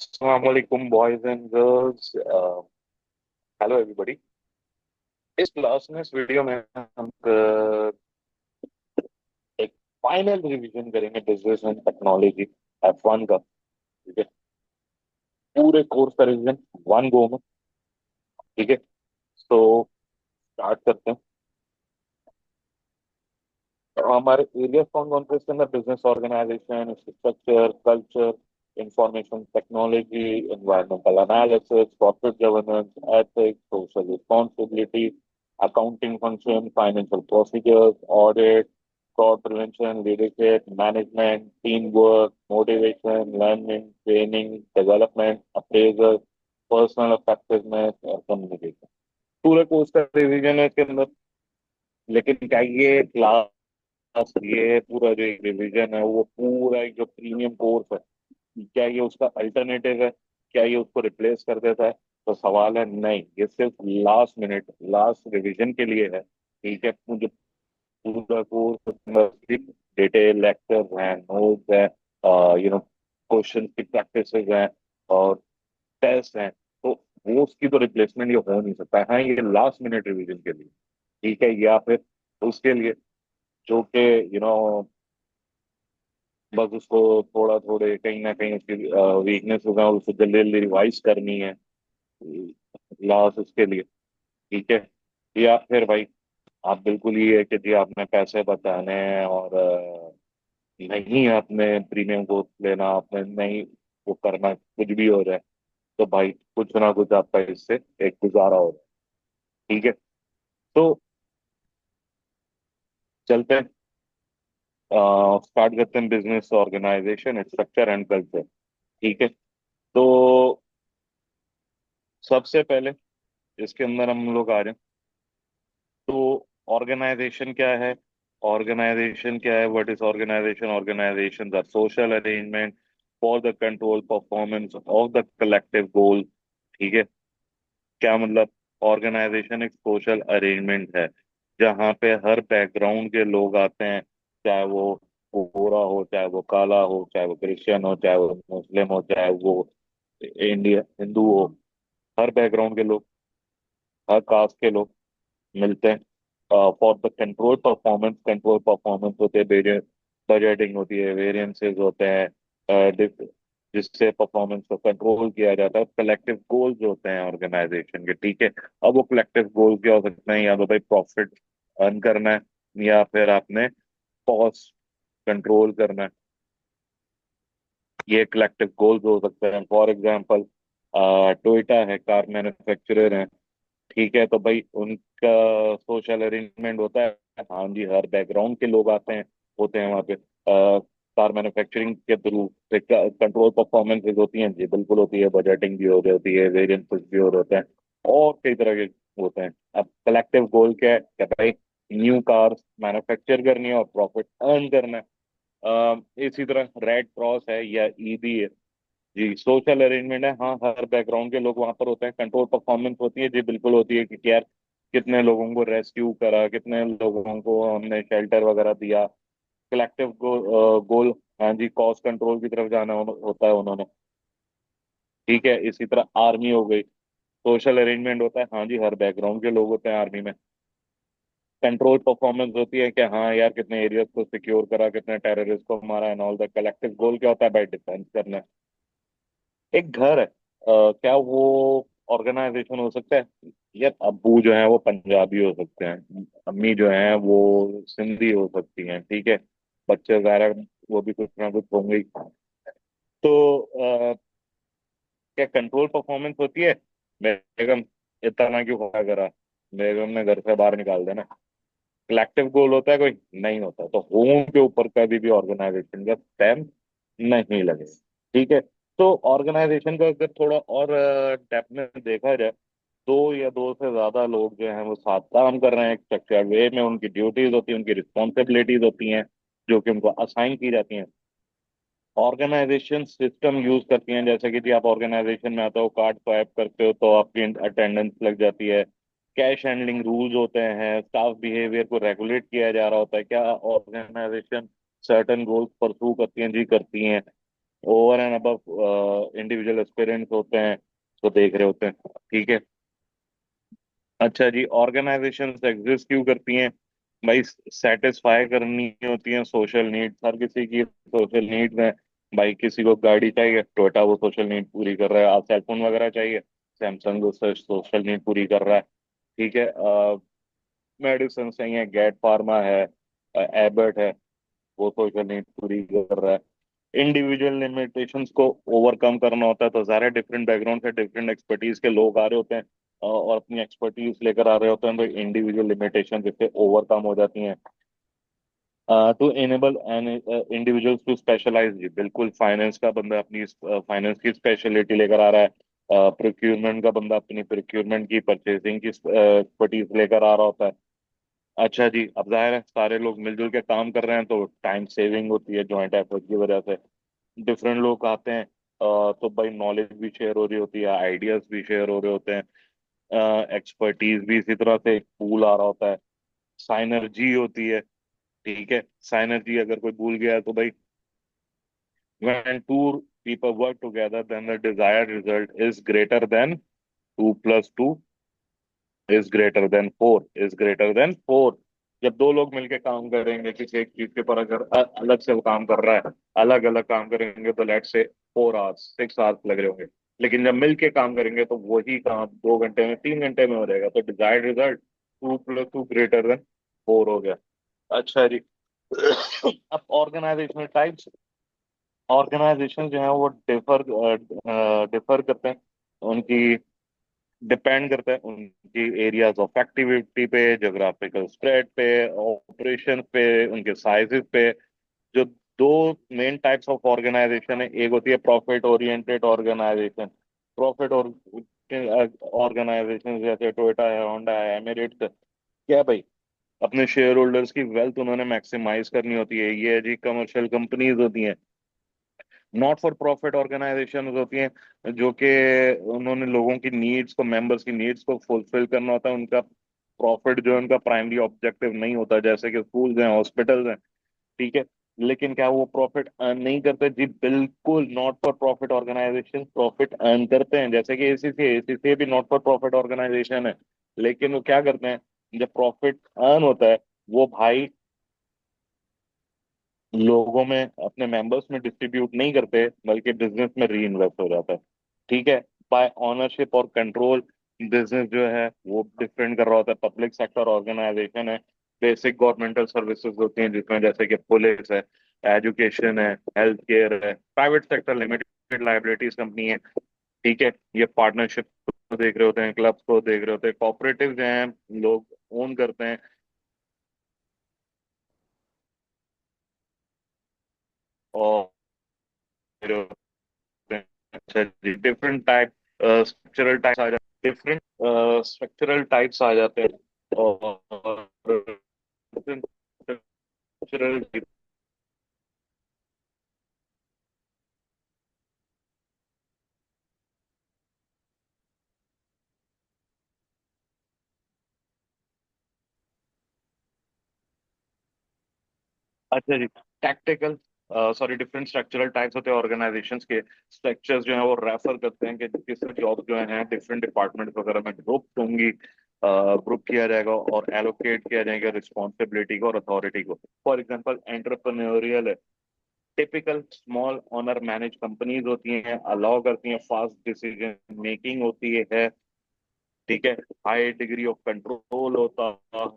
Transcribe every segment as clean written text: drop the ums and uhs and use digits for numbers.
Assalamualaikum boys and girls. Hello everybody. इस class में इस वीडियो में हम एक फाइनल रिवीजन करेंगे बिजनेस एंड टेक्नोलॉजी F1 का। ठीक है, पूरे कोर्स का रिवीजन वन गो में। ठीक है, तो स्टार्ट करते हैं। तो हमारे एरिया कौन कौन से इसके अंदर? Business organisation, structure, culture, information technology, environmental analysis, corporate governance, ethics, social responsibility, accounting function, financial procedures, audit, fraud prevention, leadership, management, teamwork, motivation, learning, training, development, appraisal, personal effectiveness और communication। पूरे course का revision है इसके अंदर। लेकिन क्या ये class, ये पूरा जो रिवीजन है वो पूरा एक जो प्रीमियम कोर्स है, क्या ये उसका अल्टरनेटिव है? क्या ये उसको रिप्लेस कर देता है? तो सवाल है नहीं, ये सिर्फ लास्ट मिनट लास्ट रिवीजन के लिए है। ठीक है, मुझे पूरा कोर्स डिटेल लेक्चर हैं, नोट्स हैं, क्वेश्चन की प्रैक्टिस हैं और टेस्ट हैं। तो वो उसकी तो रिप्लेसमेंट ये हो नहीं सकता है। हाँ, ये लास्ट मिनट रिवीजन के लिए ठीक है, या फिर उसके लिए जो कि यू नो बस उसको थोड़ा थोड़े कहीं ना कहीं उसकी वीकनेस होगा और उसको जल्दी जल्दी रिवाइज करनी है, लास्ट उसके लिए। ठीक है, या फिर भाई आप बिल्कुल ही है कि जी आपने पैसे बचाने हैं और नहीं आपने प्रीमियम कोर्स लेना, आपने नहीं वो करना, कुछ भी हो जाए तो भाई कुछ ना कुछ आपका इससे एक गुजारा हो जाए। ठीक है, तो चलते हैं, स्टार्ट करते हैं business organisation structure and culture. ठीक है, तो सबसे पहले इसके अंदर हम लोग आ रहे हैं। तो ऑर्गेनाइजेशन क्या है? ऑर्गेनाइजेशन क्या है? What is organisation? Organisation the social arrangement for the control performance of the collective goal. ठीक है, क्या मतलब? ऑर्गेनाइजेशन एक सोशल अरेंजमेंट है जहाँ पे हर बैकग्राउंड के लोग आते हैं, चाहे वो गोरा हो, चाहे वो काला हो, चाहे वो क्रिश्चियन हो, चाहे वो मुस्लिम हो, चाहे वो इंडिया हिंदू हो। हर बैकग्राउंड के लोग, हर कास्ट के लोग मिलते हैं for the control performance. Control performance होते हैं, बजटिंग होती है, वेरिएंसेस होते हैं, जिससे परफॉर्मेंस को कंट्रोल किया जाता है। कलेक्टिव गोल्स होते हैं ऑर्गेनाइजेशन के। ठीक है, अब वो कलेक्टिव गोल क्या हो सकते हैं? या तो भाई प्रॉफिट अर्न करना है, या फिर आपने कॉस्ट कंट्रोल करना है। ये कलेक्टिव गोल्स हो सकते हैं। फॉर एग्जाम्पल टोयोटा है, कार मैन्युफैक्चरर है। ठीक है, तो भाई उनका सोशल अरेंजमेंट होता है। हाँ जी, हर बैकग्राउंड के लोग आते हैं, होते हैं वहाँ पे। कार मैन्युफैक्चरिंग के थ्रू कंट्रोल परफॉर्मेंसेज होती हैं जी, बिल्कुल होती है। बजटिंग भी हो रही होती है, वेरिएंसेस भी हो रहे होते हैं और कई तरह के होते हैं। अब कलेक्टिव गोल क्या है? क्या भाई न्यू कार्स मैन्युफैक्चर करनी है और प्रॉफिट अर्न करना है। इसी तरह रेड क्रॉस है या ईबी है जी, सोशल अरेंजमेंट है। हाँ, हर बैकग्राउंड के लोग वहां पर होते हैं। कंट्रोल परफॉर्मेंस होती है जी, बिल्कुल होती है कि यार कितने लोगों को रेस्क्यू करा, कितने लोगों को हमने शेल्टर वगैरह दिया। कलेक्टिव गोल, हाँ जी, कॉस्ट कंट्रोल की तरफ जाना होता है उन्होंने। ठीक है, इसी तरह आर्मी हो गई, सोशल अरेंजमेंट होता है। हाँ जी, हर बैकग्राउंड के लोग होते हैं आर्मी में। कंट्रोल परफॉर्मेंस होती है कि हाँ यार कितने एरियाज को सिक्योर करा, कितने टेररिस्ट को मारा एंड ऑल द। कलेक्टिव गोल क्या होता है? बाय डिफेंस करना। एक घर है, क्या वो ऑर्गेनाइजेशन हो सकता है? यार अब्बू जो है वो पंजाबी हो सकते हैं, अम्मी जो है वो सिंधी हो सकती हैं। ठीक है, बच्चे ज़ाहिर है वो भी कुछ ना कुछ होंगे ही। तो क्या कंट्रोल परफॉर्मेंस होती है? बेगम इतना क्यों होगा करा, बेगम ने घर से बाहर निकाल देना। कलेक्टिव गोल होता है कोई? नहीं होता। तो होम के ऊपर कभी भी ऑर्गेनाइजेशन का स्टैम्प नहीं लगे। ठीक है, तो ऑर्गेनाइजेशन का अगर थोड़ा और डेप्थ में देखा जाए, दो या दो से ज्यादा लोग जो हैं वो साथ काम कर रहे हैं एक स्ट्रक्चर वे में। उनकी ड्यूटीज होती हैं, उनकी रिस्पॉन्सिबिलिटीज होती हैं जो कि उनको असाइन की जाती हैं। ऑर्गेनाइजेशन सिस्टम यूज करती हैं, जैसे कि जी आप ऑर्गेनाइजेशन में आते हो, कार्ड स्वाइप करते हो तो आपकी अटेंडेंस लग जाती है। कैश हैंडलिंग रूल्स होते हैं, स्टाफ बिहेवियर को रेगुलेट किया जा रहा होता है। क्या ऑर्गेनाइजेशन सर्टन गोल्स परसू करती हैं? जी करती हैं। Over and above individual aspirants होते हैं, तो देख रहे होते हैं। ठीक है। अच्छा जी, ऑर्गेनाइजेशंस एग्जिस्ट क्यों करती हैं? भाई, सेटिस्फाई करनी होती है सोशल नीड्स, हर किसी की सोशल नीड्स हैं। भाई किसी को गाड़ी चाहिए, टोयोटा वो सोशल नीड पूरी कर रहा है। आप सेलफोन वगैरह चाहिए, सैमसंग वो सोशल नीड पूरी कर रहा है। ठीक है। मेडिसिन चाहिए, गेट फार्मा है, एबर्ट है, वो सोशल नीड पूरी कर रहा है। इंडिविजुअल लिमिटेशंस को ओवरकम करना होता है, तो सारे डिफरेंट बैकग्राउंड से डिफरेंट एक्सपर्टीज के लोग आ रहे होते हैं, और अपनी एक्सपर्टीज लेकर आ रहे होते हैं, तो इंडिविजुअल लिमिटेशन जिससे ओवरकम हो जाती हैं। To enable an individuals to specialise, जी बिल्कुल, फाइनेंस का बंदा अपनी फाइनेंस की स्पेशलिटी लेकर आ रहा है। प्रोक्यूरमेंट का बंदा अपनी प्रोक्यूरमेंट की, परचेसिंग की एक्सपर्टीज लेकर आ रहा होता है। अच्छा जी, अब जाहिर है सारे लोग मिलजुल के काम कर रहे हैं, तो टाइम सेविंग होती है जॉइंट एफर्ट की वजह से। डिफरेंट लोग आते हैं, तो भाई नॉलेज भी शेयर हो रही होती है, आइडियाज भी शेयर हो रहे होते हैं, एक्सपर्टीज भी इसी तरह से एक पूल आ रहा होता है। साइनर्जी होती है। ठीक है। साइनर्जी अगर कोई भूल गया है तो भाई, when two people work together, then the desired result is greater than 2 + 2 is greater than 4 जब दो लोग मिलके काम करेंगे किसी एक चीज के ऊपर, अगर अलग से वो काम कर रहा है, अलग अलग काम करेंगे, तो लेट से 4 आवर्स 6 आवर्स लग रहे होंगे। लेकिन जब मिलके काम करेंगे तो वही काम 2 घंटे में 3 घंटे में हो जाएगा, तो डिजायर्ड रिजल्ट 2 + 2 ग्रेटर देन 4 हो गया। अच्छा जी। अब ऑर्गेनाइजेशनल टाइप्स, ऑर्गेनाइजेशन जो है वो डिफर डिफर करते हैं, उनकी डिपेंड करता है उनकी एरियाज ऑफ एक्टिविटी पे, जोग्राफिकल स्प्रेड पे, ऑपरेशन पे, उनके साइजेस पे। जो दो मेन टाइप्स ऑफ ऑर्गेनाइजेशन है, एक होती है प्रॉफिट ओरिएंटेड ऑर्गेनाइजेशन। प्रॉफिट और ऑर्गेनाइजेशन जैसे टोयोटा है, होंडा है, एमिरेट्स है, क्या है भाई, अपने शेयर होल्डर्स की वेल्थ उन्होंने मैक्सिमाइज करनी होती है, ये है जी कमर्शियल कंपनीज होती हैं। नॉट फॉर प्रॉफिट ऑर्गेनाइजेशन होती हैं, जो कि उन्होंने लोगों की नीड्स को, मेंबर्स की नीड्स को फुलफिल करना होता है। उनका प्रॉफिट जो है उनका प्राइमरी ऑब्जेक्टिव नहीं होता, जैसे कि स्कूल्स हैं, हॉस्पिटल्स हैं। ठीक है। लेकिन क्या वो प्रॉफिट अर्न नहीं करते? जी बिल्कुल, not for profit organisation profit earn करते हैं, जैसे कि एसीसी भी नॉट फॉर प्रॉफिट ऑर्गेनाइजेशन है। लेकिन वो क्या करते हैं, जब प्रॉफिट अर्न होता है, वो भाई लोगों में, अपने मेंबर्स में डिस्ट्रीब्यूट नहीं करते, बल्कि बिजनेस में री इन्वेस्ट हो जाता है। ठीक है। बाय ऑनरशिप और कंट्रोल, बिजनेस जो है वो डिफरेंट कर रहा होता है। पब्लिक सेक्टर ऑर्गेनाइजेशन है, बेसिक गवर्नमेंटल सर्विसेज होती हैं जिसमें जैसे कि पुलिस है, एजुकेशन है, हेल्थ केयर है। Private sector limited liabilities company है। ठीक है। ये पार्टनरशिप को देख रहे होते हैं, क्लब्स को देख रहे होते हैं, कॉपरेटिव जो हैं लोग ओन करते हैं। और अच्छा जी, डिफरेंट टाइप स्ट्रक्चरल टाइप्स आ जाते, डिफरेंट स्ट्रक्चरल टाइप्स आ जाते हैं, और स्ट्रक्चरल। अच्छा जी, tactical, sorry, different structural types होते हैं ऑर्गेनाइजेशंस के। स्ट्रक्चर्स जो है वो रेफर करते हैं कि किस जॉब जो है डिफरेंट डिपार्टमेंट वगैरह में ग्रुप होंगी, ग्रुप किया जाएगा और एलोकेट किया जाएगा रिस्पॉन्सिबिलिटी को और अथॉरिटी को। फॉर एग्जांपल एंटरप्रेन्योरियल है, typical small owner manage companies होती हैं, अलाउ करती हैं फास्ट डिसीजन मेकिंग होती है। ठीक है। हाई डिग्री ऑफ कंट्रोल होता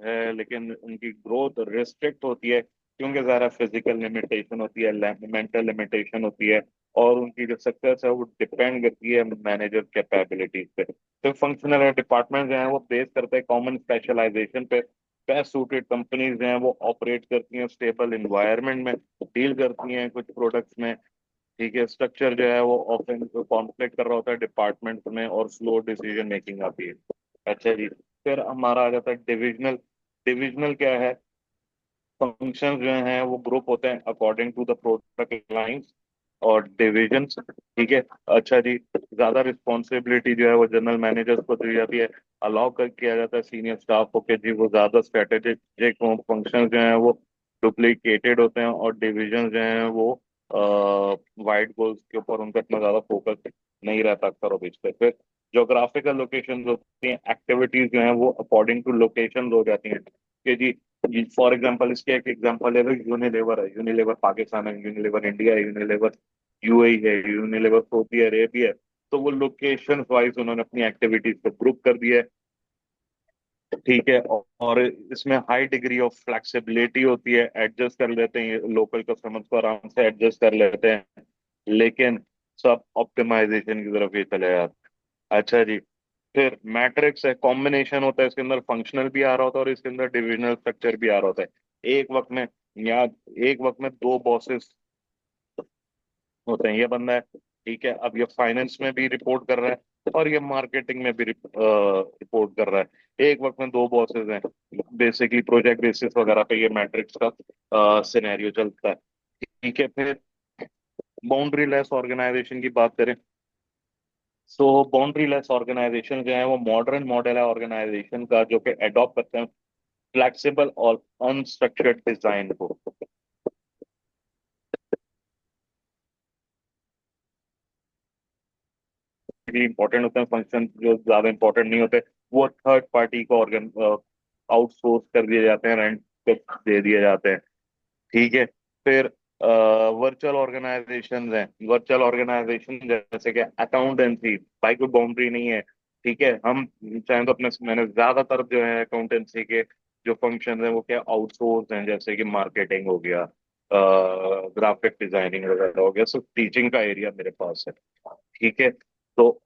है, लेकिन उनकी ग्रोथ रिस्ट्रिक्ट होती है, क्योंकि ज़्यादा फिजिकल लिमिटेशन होती है, मेंटल लिमिटेशन होती है, और उनकी जो सक्सेस है वो डिपेंड करती है मैनेजर कैपेबिलिटीज पे। तो फंक्शनल डिपार्टमेंट जो है वो बेस करते हैं कॉमन स्पेशलाइजेशन पे। बेस्ट सूटेड कंपनीज हैं वो ऑपरेट करती हैं स्टेबल इन्वायरमेंट में, डील करती हैं कुछ प्रोडक्ट्स में। ठीक है। स्ट्रक्चर जो है वो ऑफन कॉन्फ्लिक्ट कर रहा होता है डिपार्टमेंट में, और स्लो डिसीजन मेकिंग आती है। अच्छा जी, फिर हमारा आ जाता है डिविजनल। डिविजनल क्या है? फंक्शन जो हैं वो ग्रुप होते हैं according to the product lines और डिविजन्स। ठीक है। अच्छा जी, ज्यादा रिस्पॉन्सिबिलिटी जो है वो जनरल मैनेजर्स को दी जाती है। अलाउ कर किया जाता है सीनियर स्टाफ को कि जी वो ज्यादा स्ट्रेटेजिक फंक्शन जो हैं वो डुप्लीकेटेड होते हैं, और डिविजन जो हैं वो वाइड गोल्स के ऊपर उनका इतना ज्यादा फोकस नहीं रहता अक्सर और बीच पे। फिर जोग्राफिकल लोकेशन होती हैं, एक्टिविटीज जो हैं वो अकॉर्डिंग टू लोकेशन हो जाती हैं कि जी फॉर एग्जांपल इसके एक एग्जांपल है, यूनिलेवर है, यूनिलेवर पाकिस्तान है, यूनिलेवर इंडिया है, यूनिलेवर यूएई है, यूनिलेवर सऊदी अरेबिया है। तो वो लोकेशन वाइज उन्होंने अपनी एक्टिविटीज को ग्रुप कर दिया है। ठीक है, और इसमें हाई डिग्री ऑफ फ्लेक्सिबिलिटी होती है, एडजस्ट कर लेते हैं, लोकल कस्टमर्स को आराम से एडजस्ट कर लेते हैं। लेकिन सब ऑप्टिमाइजेशन की तरफ ये चले जाते हैं। अच्छा जी। फिर मैट्रिक्स है, कॉम्बिनेशन होता है, इसके अंदर फंक्शनल भी आ रहा होता है और इसके अंदर डिविजनल स्ट्रक्चर भी आ रहा होता है। एक वक्त में या एक वक्त में दो बॉसेस होते हैं। ये बंदा है, ठीक है, अब ये फाइनेंस में भी रिपोर्ट कर रहा है और ये मार्केटिंग में भी रिपोर्ट कर रहा है। एक वक्त में दो बॉसेस हैं। बेसिकली प्रोजेक्ट बेसिस वगैरह पे ये मैट्रिक्स का सिनेरियो चलता है। ठीक है, फिर बाउंड्री लेस ऑर्गेनाइजेशन की बात करें। सो बाउंड्री लेस ऑर्गेनाइजेशन जो है वो मॉडर्न मॉडल है ऑर्गेनाइजेशन का, जो कि अडॉप्ट करते हैं फ्लेक्सिबल और अनस्ट्रक्चर्ड डिजाइन को। इंपॉर्टेंट होते हैं फंक्शन, जो ज्यादा इंपॉर्टेंट नहीं होते वो थर्ड पार्टी को ऑर्गन आउटसोर्स कर दिए जाते हैं, रेंट पे दे दिए जाते हैं। ठीक है, फिर वर्चुअल ऑर्गेनाइजेशन हैं। वर्चुअल ऑर्गेनाइजेशन जैसे कि अकाउंटेंसी, भाई कोई बाउंड्री नहीं है। ठीक है, हम चाहें तो अपने, मैंने ज्यादातर जो है अकाउंटेंसी के जो फंक्शन है वो क्या आउटसोर्स हैं, जैसे कि मार्केटिंग हो गया, ग्राफिक डिजाइनिंग वगैरह हो गया, सिर्फ टीचिंग का एरिया मेरे पास है। ठीक है, तो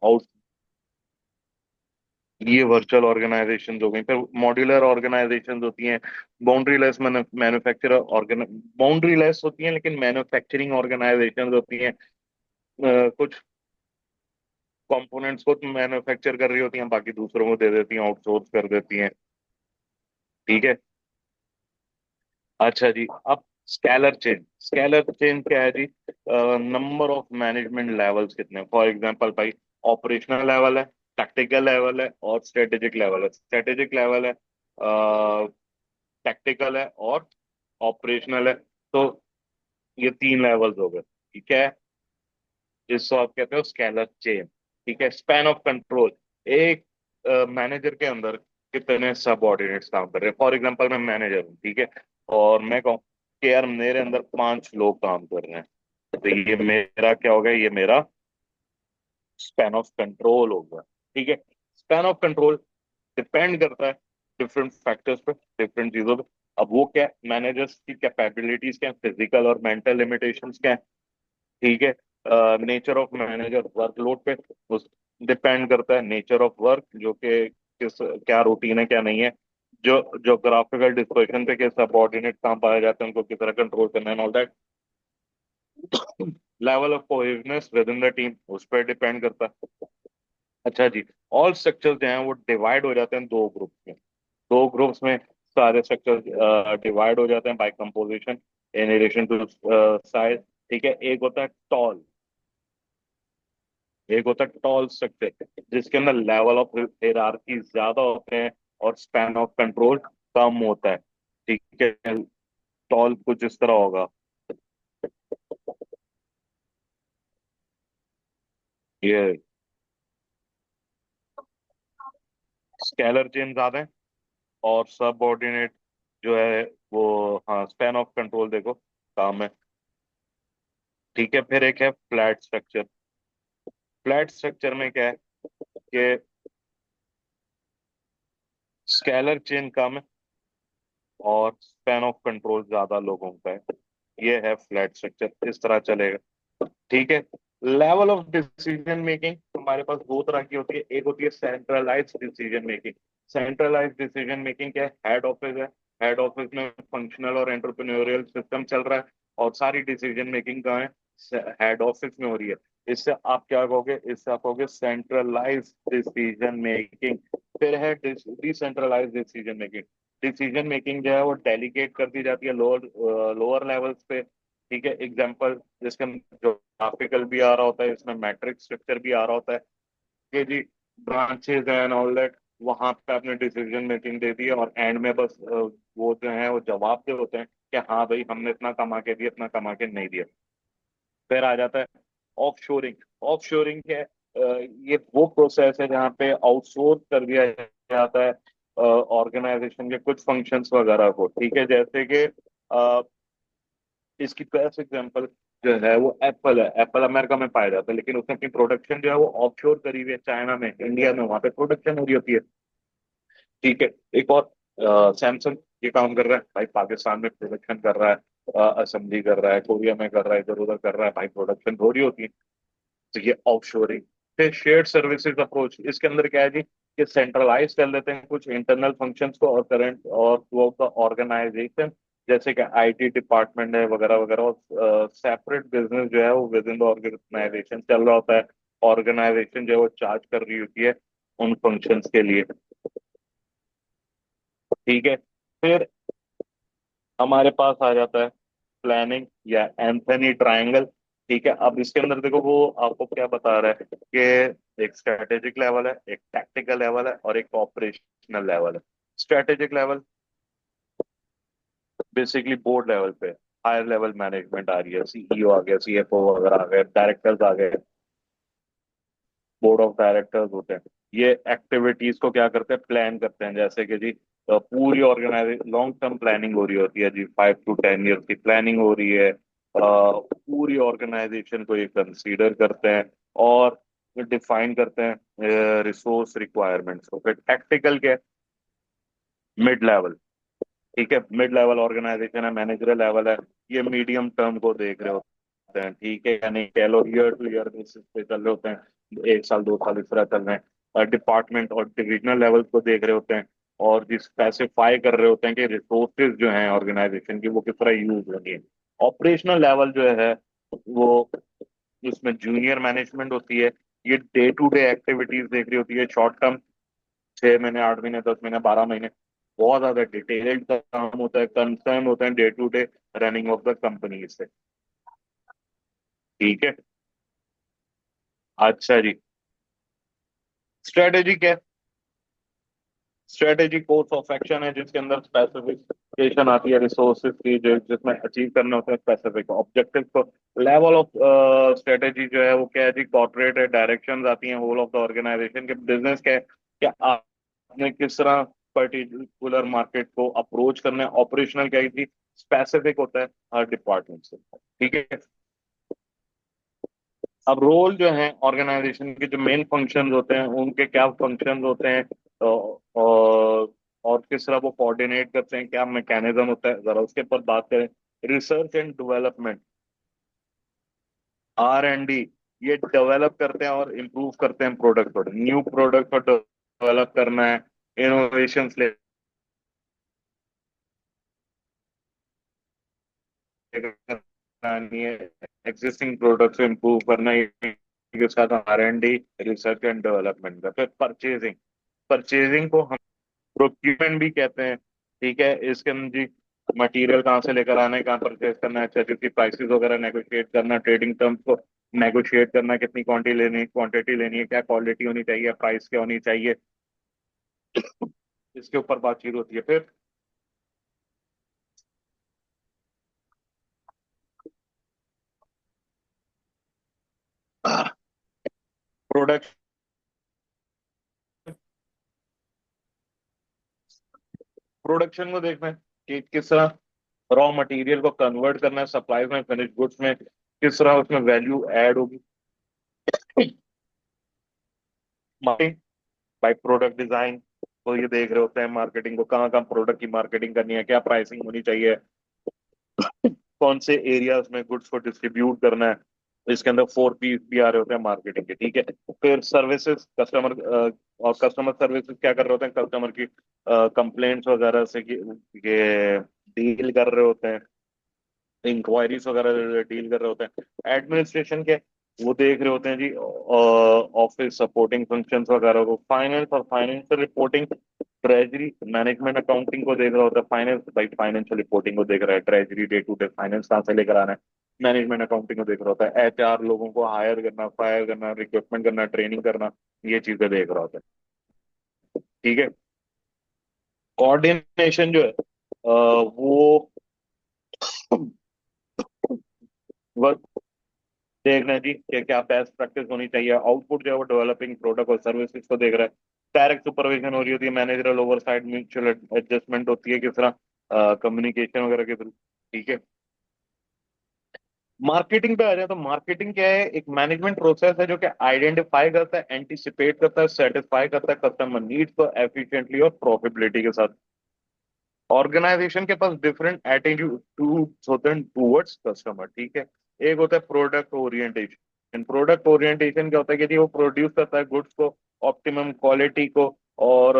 ये वर्चुअल ऑर्गेनाइजेशन हो गई। फिर मॉड्यूलर ऑर्गेनाइजेशन होती हैं। Boundary less manufacture organ boundary less होती हैं लेकिन मैन्युफैक्चरिंग ऑर्गेनाइजेशन होती हैं। कुछ कंपोनेंट्स को मैन्युफैक्चर कर रही होती हैं, बाकी दूसरों को दे देती हैं, आउटसोर्स कर देती हैं। ठीक है। अच्छा जी, अब स्केलर चेन क्या है जी? नंबर ऑफ मैनेजमेंट लेवल्स कितने, फॉर एग्जांपल भाई ऑपरेशनल लेवल है, टैक्टिकल लेवल है और स्ट्रेटेजिक लेवल है। स्ट्रेटेजिक लेवल है, टैक्टिकल है और ऑपरेशनल है। तो ये तीन लेवल्स हो गए। ठीक है, जिसको आप कहते हो स्केलर चेन। ठीक है, स्पैन ऑफ कंट्रोल, एक मैनेजर के अंदर कितने सबऑर्डिनेट्स काम कर रहे हैं। फॉर एग्जांपल मैं मैनेजर हूँ, ठीक है, और मैं कहूँ कि यार मेरे अंदर पांच लोग काम कर रहे हैं, तो ये मेरा क्या होगा, ये मेरा स्पैन ऑफ कंट्रोल होगा। ठीक है, स्पैन ऑफ कंट्रोल डिपेंड करता है डिफरेंट फैक्टर्स पे, डिफरेंट चीजों पे। अब वो क्या, मैनेजर्स की कैपेबिलिटीज क्या है, फिजिकल और मेंटल लिमिटेशंस क्या है। ठीक है, नेचर ऑफ मैनेजर, वर्कलोड पे उस डिपेंड करता है, नेचर ऑफ वर्क जो कि किस क्या रूटीन है क्या नहीं है, जो जोग्राफिकल डिस्पर्शन पे किस सबऑर्डिनेट काम पाए जाते हैं उनको किस तरह कंट्रोल करना है, all that. Level of cohesiveness within the team उस पर डिपेंड करता है। अच्छा जी, ऑल स्ट्रक्चर जो हैं वो डिवाइड हो जाते हैं दो ग्रुप्स में। दो ग्रुप्स में सारे स्ट्रक्चर डिवाइड हो जाते हैं by composition in relation to size. ठीक है, एक होता है टॉल, एक होता है टॉल स्ट्रक्चर जिसके अंदर लेवल ऑफ हायरार्की ज्यादा होते हैं और स्पैन ऑफ कंट्रोल कम होता है। ठीक है, टॉल कुछ इस तरह होगा, ये स्केलर चेन ज्यादा है और सबऑर्डिनेट जो है वो, हाँ स्पैन ऑफ कंट्रोल देखो काम है। ठीक है, फिर एक है फ्लैट स्ट्रक्चर। फ्लैट स्ट्रक्चर में क्या है कि स्केलर चेन कम है और स्पैन ऑफ कंट्रोल ज्यादा लोगों का है। ये है फ्लैट स्ट्रक्चर, इस तरह चलेगा। ठीक है, लेवल ऑफ डिसीजन मेकिंग हमारे पास दो तरह की होती है। एक होती है centralise decision making. Centralise decision making क्या है, हेड ऑफिस है, हेड ऑफिस में फंक्शनल और एंटरप्रेन्योरियल सिस्टम चल रहा है और सारी डिसीजन मेकिंग कहाँ है, हेड ऑफिस में हो रही है। इससे आप क्या कहोगे, इससे आप कहोगे सेंट्रलाइज डिसीजन मेकिंग। फिर है decentralise decision making. Decision making जो है वो डेलीगेट कर दी जाती है लोअर लोअर लेवल्स पे। ठीक है, एग्जांपल जिसके अंदर ग्राफिकल भी आ रहा होता है, इसमें मैट्रिक्स स्ट्रक्चर भी आ रहा होता है कि जी ब्रांचेज एंड ऑल दैट, वहां पे आपने डिसीजन मेकिंग दे दी है और एंड में बस वो जो है वो जवाब दे होते हैं कि हाँ भाई हमने इतना कमा के दिया, इतना कमा के नहीं दिया। फिर आ जाता है ऑफशोरिंग। ऑफशोरिंग क्या है? ये वो प्रोसेस है जहाँ पे आउटसोर्स कर दिया जाता है ऑर्गेनाइजेशन के कुछ फंक्शंस वगैरह को। ठीक है, जैसे कि इसकी बेस्ट एग्जांपल जो है वो एप्पल है। एप्पल अमेरिका में पाया जाता है, लेकिन उसने अपनी प्रोडक्शन जो है वो ऑफशोर करी हुई है, चाइना में, इंडिया में, वहां पे प्रोडक्शन हो रही होती है। ठीक है। एक और सैमसंग ये काम कर रहा है भाई, पाकिस्तान में प्रोडक्शन कर रहा है, असेंबली कर रहा है, कोरिया में कर रहा है, इधर उधर कर रहा है भाई, प्रोडक्शन हो रही होती है। तो ये ऑफशोरिंग। फिर शेयर्ड सर्विसेज अप्रोच, इसके अंदर क्या है जी कि सेंट्रलाइज कर लेते हैं कुछ इंटरनल फंक्शंस को और करंट और थ्रू आउट द ऑर्गेनाइजेशन, जैसे कि आईटी डिपार्टमेंट है वगैरह वगैरह, और सेपरेट बिजनेस जो है वो विद इन द ऑर्गेनाइजेशन चल रहा होता है। ऑर्गेनाइजेशन जो है वो चार्ज कर रही होती है उन फंक्शंस के लिए। ठीक है। फिर हमारे पास आ जाता है प्लानिंग या एंथनी ट्रायंगल। ठीक है, अब इसके अंदर देखो वो आपको क्या बता रहा है कि एक स्ट्रेटेजिक लेवल है, एक टैक्टिकल लेवल है और एक ऑपरेशनल लेवल है। Strategic level basically board level पे हायर लेवल मैनेजमेंट आ रही है, सीईओ आ गया, सीएफओ वगैरह आ गए, डायरेक्टर्स आ गए, बोर्ड ऑफ डायरेक्टर्स होते हैं। ये एक्टिविटीज को क्या करते हैं, प्लान करते हैं। जैसे कि जी पूरी ऑर्गेनाइजेशन लॉन्ग टर्म प्लानिंग हो रही होती है जी, 5 to 10 ईयर की प्लानिंग हो रही है। पूरी ऑर्गेनाइजेशन को ये कंसीडर करते हैं और डिफाइन करते हैं रिसोर्स रिक्वायरमेंट्स को। फिर टैक्टिकल के मिड लेवल। ठीक है, मिड लेवल ऑर्गेनाइजेशन है, मैनेजर लेवल है, ये मीडियम टर्म को देख रहे होते हैं। ठीक है, यानी कह लो ईयर टू ईयर बेसिस पे चल रहे होते हैं, 1 साल 2 साल इस तरह चल रहे हैं। डिपार्टमेंट और डिविजनल लेवल को देख रहे होते हैं और जिस स्पेसिफाई कर रहे होते हैं कि रिसोर्सेज जो हैं ऑर्गेनाइजेशन की वो किस तरह यूज होंगे। ऑपरेशनल लेवल जो है वो उसमें जूनियर मैनेजमेंट होती है, ये डे टू डे एक्टिविटीज देख रही होती है, शॉर्ट टर्म, 6 महीने, 8 महीने, 10 महीने, 12 महीने, बहुत ज्यादा डिटेल्ड काम होता है, कंसर्न होता है day to day running of the company से। ठीक है। अच्छा जी, स्ट्रेटेजी क्या है? स्ट्रेटेजी कोर्स ऑफ एक्शन है जिसके अंदर स्पेसिफिकेशन आती है रिसोर्सेज की, जो जिसमें अचीव करने होते हैं स्पेसिफिक ऑब्जेक्टिव को। लेवल ऑफ स्ट्रेटेजी जो है वो क्या है जी, कॉर्पोरेट है, डायरेक्शंस आती हैं होल ऑफ द ऑर्गेनाइजेशन के, बिजनेस क्या है, क्या आपने किस तरह पर्टिकुलर मार्केट को अप्रोच करना है। ऑपरेशनल क्या है जी, स्पेसिफिक होता है हर डिपार्टमेंट से। ठीक है। अब रोल जो है ऑर्गेनाइजेशन के, जो मेन फंक्शंस होते हैं उनके क्या फंक्शंस होते हैं, और किस तरह वो कोऑर्डिनेट करते हैं, क्या मैकेनिज्म होता है, जरा उसके ऊपर बात करें। रिसर्च एंड डेवलपमेंट, R&D, ये डेवलप करते हैं और इम्प्रूव करते हैं प्रोडक्ट को, न्यू प्रोडक्ट को डेवलप करना है, इनोवेशंस लेकर आनी है, एग्जिस्टिंग प्रोडक्ट को इम्प्रूव करना है, के साथ R&D, रिसर्च एंड डेवलपमेंट का। फिर परचेजिंग, परचेजिंग को हम प्रोक्यूरमेंट भी कहते हैं। ठीक है, इसके अंदर जी मटेरियल कहाँ से लेकर आना है, कहाँ परचेज करना है, अच्छा जिसकी प्राइसेस वगैरह नेगोशिएट करना, ट्रेडिंग टर्म्स को नेगोशिएट करना, कितनी क्वांटिटी लेनी है, क्या क्वालिटी होनी चाहिए, प्राइस क्या होनी चाहिए, इसके ऊपर बातचीत होती है। फिर प्रोडक्ट प्रोडक्शन को देखना है कि किस तरह रॉ मटेरियल को कन्वर्ट करना है सप्लाईज में, फिनिश गुड्स में, किस तरह उसमें वैल्यू ऐड होगी। मार्केटिंग, बाई प्रोडक्ट डिजाइन, तो ये देख रहे होते हैं मार्केटिंग को, कहाँ कहाँ प्रोडक्ट की मार्केटिंग करनी है, क्या प्राइसिंग होनी चाहिए, कौन से एरियाज में गुड्स को डिस्ट्रीब्यूट करना है। इसके अंदर 4 P भी आ रहे होते हैं मार्केटिंग के। ठीक है। फिर सर्विसेज, कस्टमर, और कस्टमर सर्विसेज क्या कर रहे होते हैं, कस्टमर की कंप्लेंट्स वगैरह से ये डील कर रहे होते हैं, इंक्वायरीज वगैरह डील कर रहे होते हैं। एडमिनिस्ट्रेशन के वो देख रहे होते हैं जी ऑफिस सपोर्टिंग फंक्शंस वगैरह को। फाइनेंस और financial reporting, treasury management accounting को देख रहा होता है। फाइनेंस भाई फाइनेंशियल रिपोर्टिंग को देख रहा है, treasury day to day finance कहाँ से लेकर आना है। मैनेजमेंट अकाउंटिंग को देख रहा होता है, HR लोगों को हायर करना, फायर करना, रिक्रूटमेंट करना, ट्रेनिंग करना, ये चीजें देख रहा होता है। ठीक है। कोऑर्डिनेशन जो है वो देखना है जी कि क्या बेस्ट प्रैक्टिस होनी चाहिए, आउटपुट जो है वो डेवलपिंग प्रोडक्ट और सर्विसेज को देख रहा है। डायरेक्ट सुपरविजन हो रही होती है, मैनेजरल ओवरसाइड, म्यूचुअल एडजस्टमेंट होती है किस तरह, कम्युनिकेशन वगैरह के थ्रू। ठीक है। मार्केटिंग पे आ जाए तो मार्केटिंग क्या है, एक मैनेजमेंट प्रोसेस है जो कि आइडेंटिफाई करता है, एंटिसिपेट करता है, सेटिस्फाई करता है कस्टमर नीड्स को एफिशिएंटली और प्रॉफिटेबिलिटी के साथ। ऑर्गेनाइजेशन के पास डिफरेंट एटीट्यूड होते हैं टूवर्ड्स कस्टमर। ठीक है। एक होता है प्रोडक्ट ओरिएंटेशन। प्रोडक्ट ओरिएंटेशन क्या होता है कि जी वो प्रोड्यूस करता है गुड्स को ऑप्टिमम क्वालिटी को, और